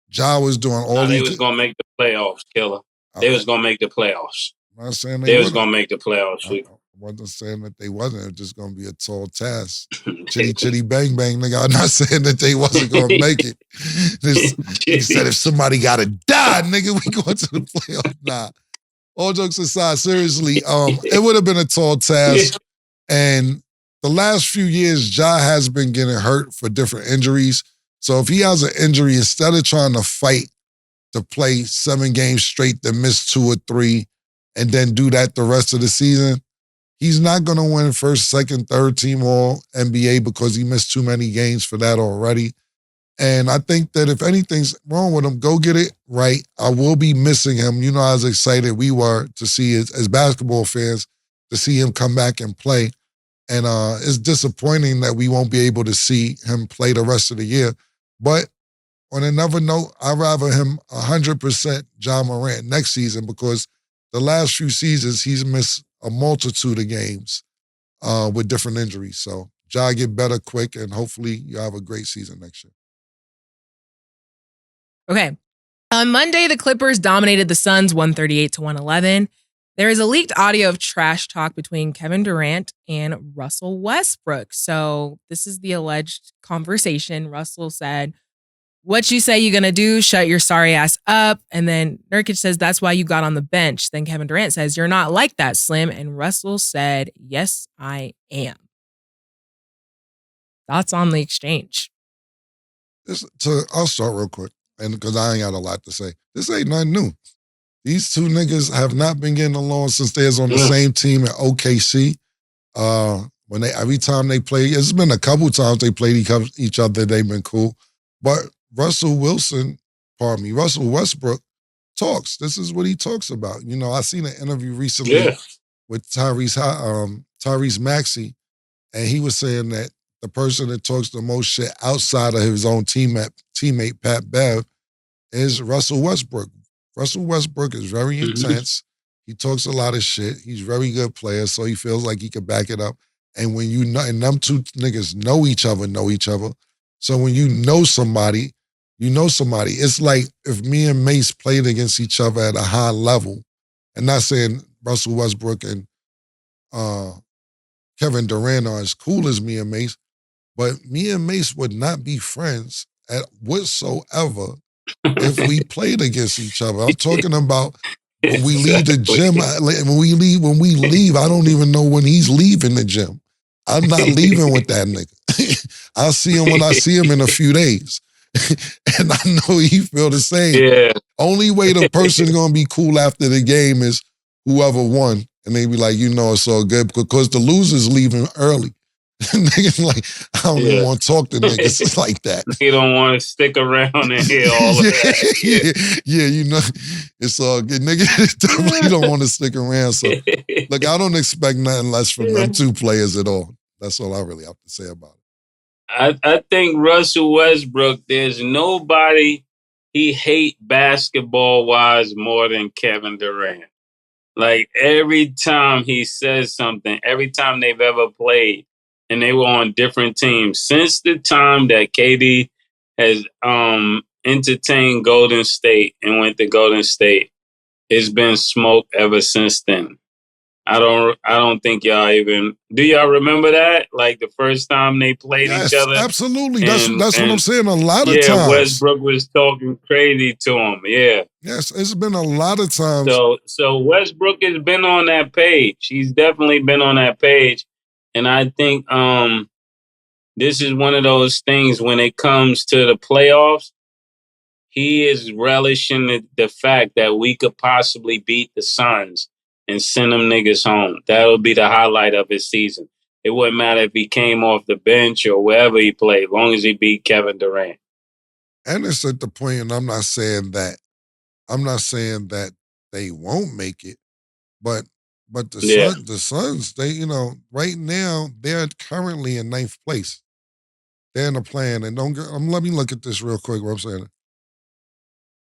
Ja was doing all they was gonna make the playoffs, Killer. They was gonna make the playoffs. I'm not saying they was gonna make the playoffs. I wasn't saying that they wasn't. It was just gonna be a tall task. Chitty chitty bang bang, nigga. I'm not saying that they wasn't gonna make it. He said if somebody gotta die, nigga, we going to the playoffs. Nah. All jokes aside, seriously, it would have been a tall task. And the last few years, Ja has been getting hurt for different injuries. So if he has an injury, instead of trying to fight to play 7 games straight, then miss 2 or 3, and then do that the rest of the season, he's not going to win first, second, third team All NBA because he missed too many games for that already. And I think that if anything's wrong with him, go get it right. I will be missing him. You know how excited we were to see as basketball fans, to see him come back and play. And it's disappointing that we won't be able to see him play the rest of the year. But on another note, I'd rather him 100% Ja Morant next season because the last few seasons he's missed a multitude of games with different injuries. So Ja get better quick and hopefully you have a great season next year. Okay. On Monday, the Clippers dominated the Suns 138-111. There is a leaked audio of trash talk between Kevin Durant and Russell Westbrook. So this is the alleged conversation. Russell said, "What you say you're going to do, shut your sorry ass up." And then Nurkic says, "That's why you got on the bench." Then Kevin Durant says, "You're not like that, Slim." And Russell said, "Yes, I am." Thoughts on the exchange? I'll start real quick, and because I ain't got a lot to say. This ain't nothing new. These two niggas have not been getting along since they was on the same team at OKC. Every time they play, it's been a couple times they played each other, they've been cool. But Russell Westbrook talks. This is what he talks about. You know, I seen an interview recently with Tyrese Maxey, and he was saying that the person that talks the most shit outside of his own teammate Pat Bev is Russell Westbrook. Russell Westbrook is very intense. He talks a lot of shit. He's a very good player, so he feels like he can back it up. And when you know, and them two niggas know each other. So when you know somebody, you know somebody. It's like if me and Mase played against each other at a high level, and not saying Russell Westbrook and Kevin Durant are as cool as me and Mase, but me and Mase would not be friends at whatsoever if we played against each other. I'm talking about when we leave the gym. When we leave, I don't even know when he's leaving the gym. I'm not leaving with that nigga. I'll see him when I see him in a few days. And I know he feel the same. Yeah. Only way the person's gonna be cool after the game is whoever won. And they be like, you know, it's all good because the loser's leaving early. Niggas like, I don't even want to talk to niggas. It's like that. He don't want to stick around and hear all of that. Yeah, you know, it's all good. Niggas definitely don't want to stick around. So, look, I don't expect nothing less from them two players at all. That's all I really have to say about it. I think Russell Westbrook, there's nobody he hate basketball-wise more than Kevin Durant. Like, every time he says something, every time they've ever played, and they were on different teams. Since the time that KD has entertained Golden State and went to Golden State, it's been smoke ever since then. I don't think y'all even... Do y'all remember that? Like the first time they played each other? Absolutely. That's what I'm saying a lot of times. Westbrook was talking crazy to him. Yeah. Yes, it's been a lot of times. So Westbrook has been on that page. He's definitely been on that page. And I think this is one of those things when it comes to the playoffs, he is relishing the fact that we could possibly beat the Suns and send them niggas home. That'll be the highlight of his season. It wouldn't matter if he came off the bench or wherever he played, as long as he beat Kevin Durant. And it's at the point, and I'm not saying that they won't make it, but the Suns, they, right now they're currently in 9th place. They're in the plan, and let me look at this real quick. What I'm saying,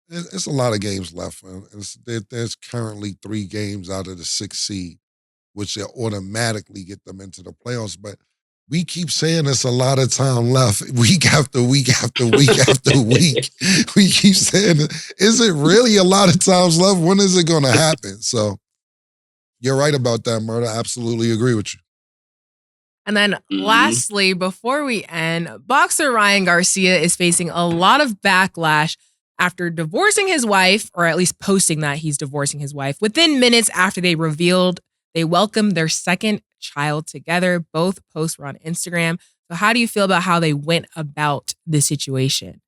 it's a lot of games left. There's currently 3 games out of the 6th seed, which will automatically get them into the playoffs. But we keep saying it's a lot of time left, week after week after week after week. We keep saying, is it really a lot of times left? When is it going to happen? So you're right about that, Murder. I absolutely agree with you. And then lastly, before we end, boxer Ryan Garcia is facing a lot of backlash after divorcing his wife, or at least posting that he's divorcing his wife, within minutes after they revealed they welcomed their second child together. Both posts were on Instagram. So how do you feel about how they went about the situation?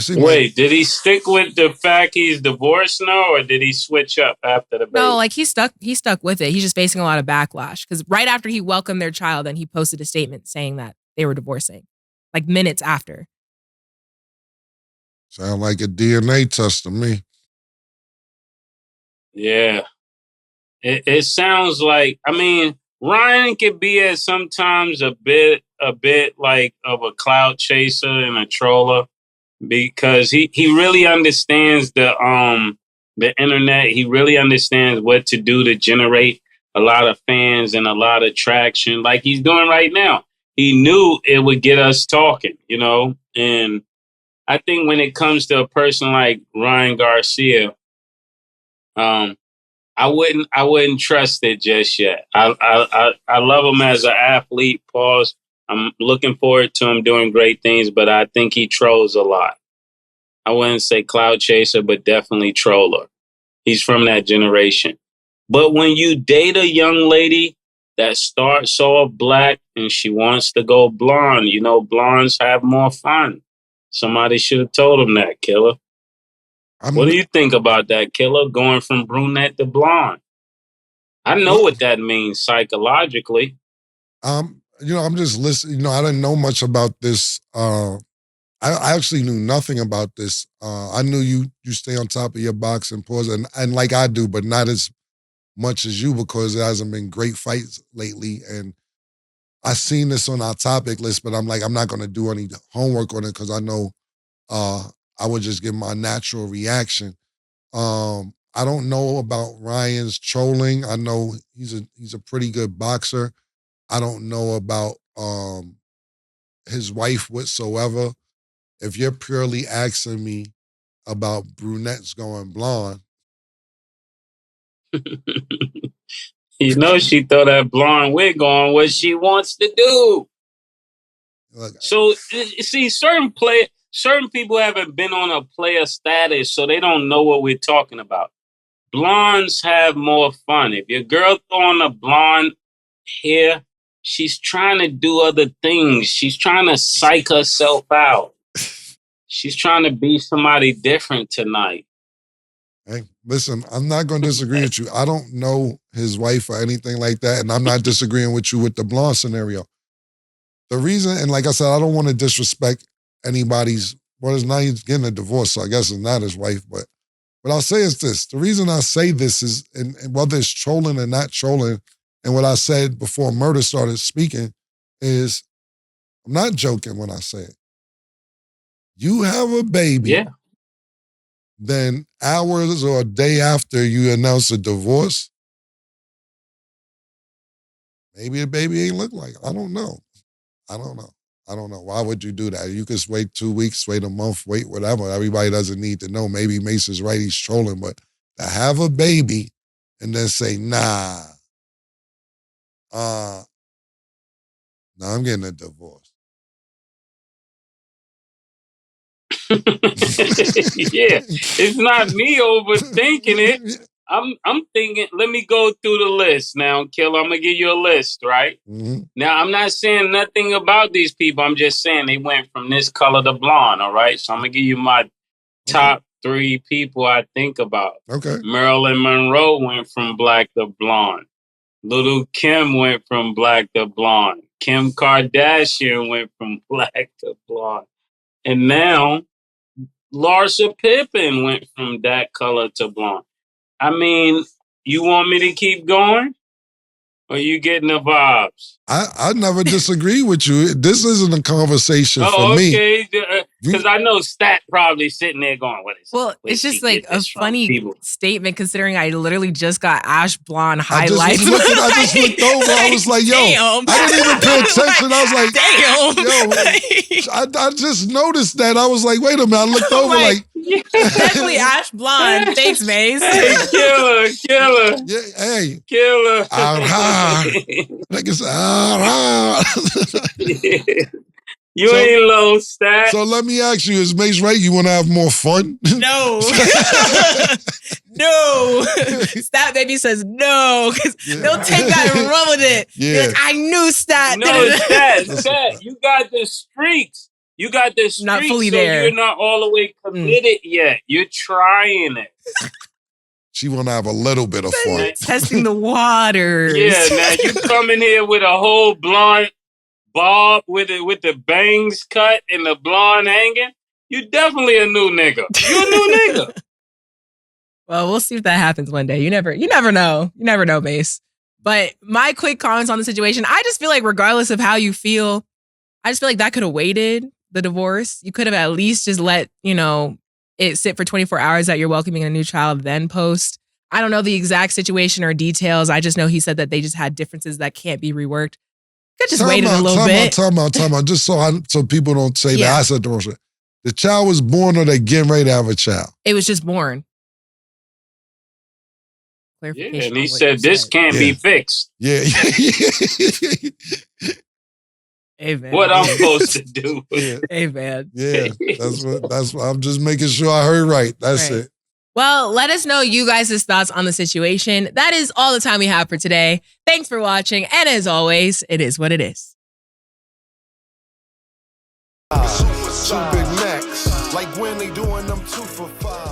Wait, did he stick with the fact he's divorced now, or did he switch up after the baby? No, like he stuck with it. He's just facing a lot of backlash because right after he welcomed their child, then he posted a statement saying that they were divorcing, like minutes after. Sound like a DNA test to me. Yeah. It sounds like, I mean, Ryan could be sometimes a bit like of a cloud chaser and a troller, because he really understands the internet. He really understands what to do to generate a lot of fans and a lot of traction, like he's doing right now. He knew it would get us talking, and I think when it comes to a person like Ryan Garcia, I wouldn't trust it just yet. I love him as an athlete. Pause. I'm looking forward to him doing great things, but I think he trolls a lot. I wouldn't say cloud chaser, but definitely troller. He's from that generation. But when you date a young lady that starts off black and she wants to go blonde, blondes have more fun. Somebody should have told him that, Killer. What do you think about that, Killer, going from brunette to blonde? I know what that means psychologically. I'm just listening. I didn't know much about this. I actually knew nothing about this. I knew you stay on top of your boxing pause, and like I do, but not as much as you, because there hasn't been great fights lately. And I seen this on our topic list, but I'm like, I'm not going to do any homework on it because I know I would just give my natural reaction. I don't know about Ryan's trolling. I know he's a pretty good boxer. I don't know about his wife whatsoever. If you're purely asking me about brunettes going blonde, she throw that blonde wig on what she wants to do. So see, certain people haven't been on a player status, so they don't know what we're talking about. Blondes have more fun. If your girl throwing a blonde hair, she's trying to do other things. She's trying to psych herself out. She's trying to be somebody different tonight. Hey, listen, I'm not going to disagree with you. I don't know his wife or anything like that, and I'm not disagreeing with you with the blonde scenario. The reason, and like I said, I don't want to disrespect anybody's, well, it's not, he's getting a divorce, so I guess it's not his wife, but what I'll say is this. The reason I say this is, and whether it's trolling or not trolling, and what I said before Murder started speaking, is I'm not joking when I say it. You have a baby, then hours or a day after you announce a divorce, maybe the baby ain't look like. I don't know. Why would you do that? You could wait 2 weeks, wait a month, wait whatever. Everybody doesn't need to know. Maybe Mase is right, he's trolling, but to have a baby and then say, nah, I'm getting a divorce. Yeah, it's not me overthinking it. I'm thinking, let me go through the list now, Killer. I'm going to give you a list, right? Mm-hmm. Now, I'm not saying nothing about these people. I'm just saying they went from this color to blonde, all right? So I'm going to give you my top 3 people I think about. Okay. Marilyn Monroe went from black to blonde. Little Kim went from black to blonde. Kim Kardashian went from black to blonde. And now, Larsa Pippen went from that color to blonde. I mean, you want me to keep going? Or you getting the vibes? I never disagree with you. This isn't a conversation for me. Okay. Because I know Stat probably sitting there going, what is Well, it's just like a funny statement considering I literally just got ash blonde highlights. I just looked over. I was like, yo, damn. I didn't even pay attention. I was like, damn. Yo, I just noticed that. I was like, wait a minute. I looked over like definitely ash blonde. Thanks, Mase. Hey, killer. Yeah, hey. Killer. Niggas, You ain't low, Stat. So let me ask you, is Mase right? You want to have more fun? No. No. Stat baby says no. Because they'll take that and run with it. Yeah. Like, I knew Stat. No, Stat, you got the streaks. You got the streaks. Not fully so there. You're not all the way committed yet. You're trying it. She want to have a little bit of fun. Testing the waters. Yeah, now you come in here with a whole blonde bob with the bangs cut and the blonde hanging. You definitely a new nigga. You a new nigga. Well, we'll see if that happens one day. You never know. You never know, Mase. But my quick comments on the situation, I just feel like regardless of how you feel, I just feel like that could have waited, the divorce. You could have at least just let, it sit for 24 hours that you're welcoming a new child, then post. I don't know the exact situation or details. I just know he said that they just had differences that can't be reworked. Could just wait a little bit. Time out. Just so people don't say that I said the wrong shit. The child was born or they getting ready to have a child? It was just born. Yeah, and he said this can't be fixed. Yeah. Hey, man. What I'm supposed to do. Hey, man. Yeah, that's what I'm just making sure I heard right. That's it. Well, let us know you guys' thoughts on the situation. That is all the time we have for today. Thanks for watching. And as always, it is what it is. Two Big Macs, like when they doing them 2 for $5.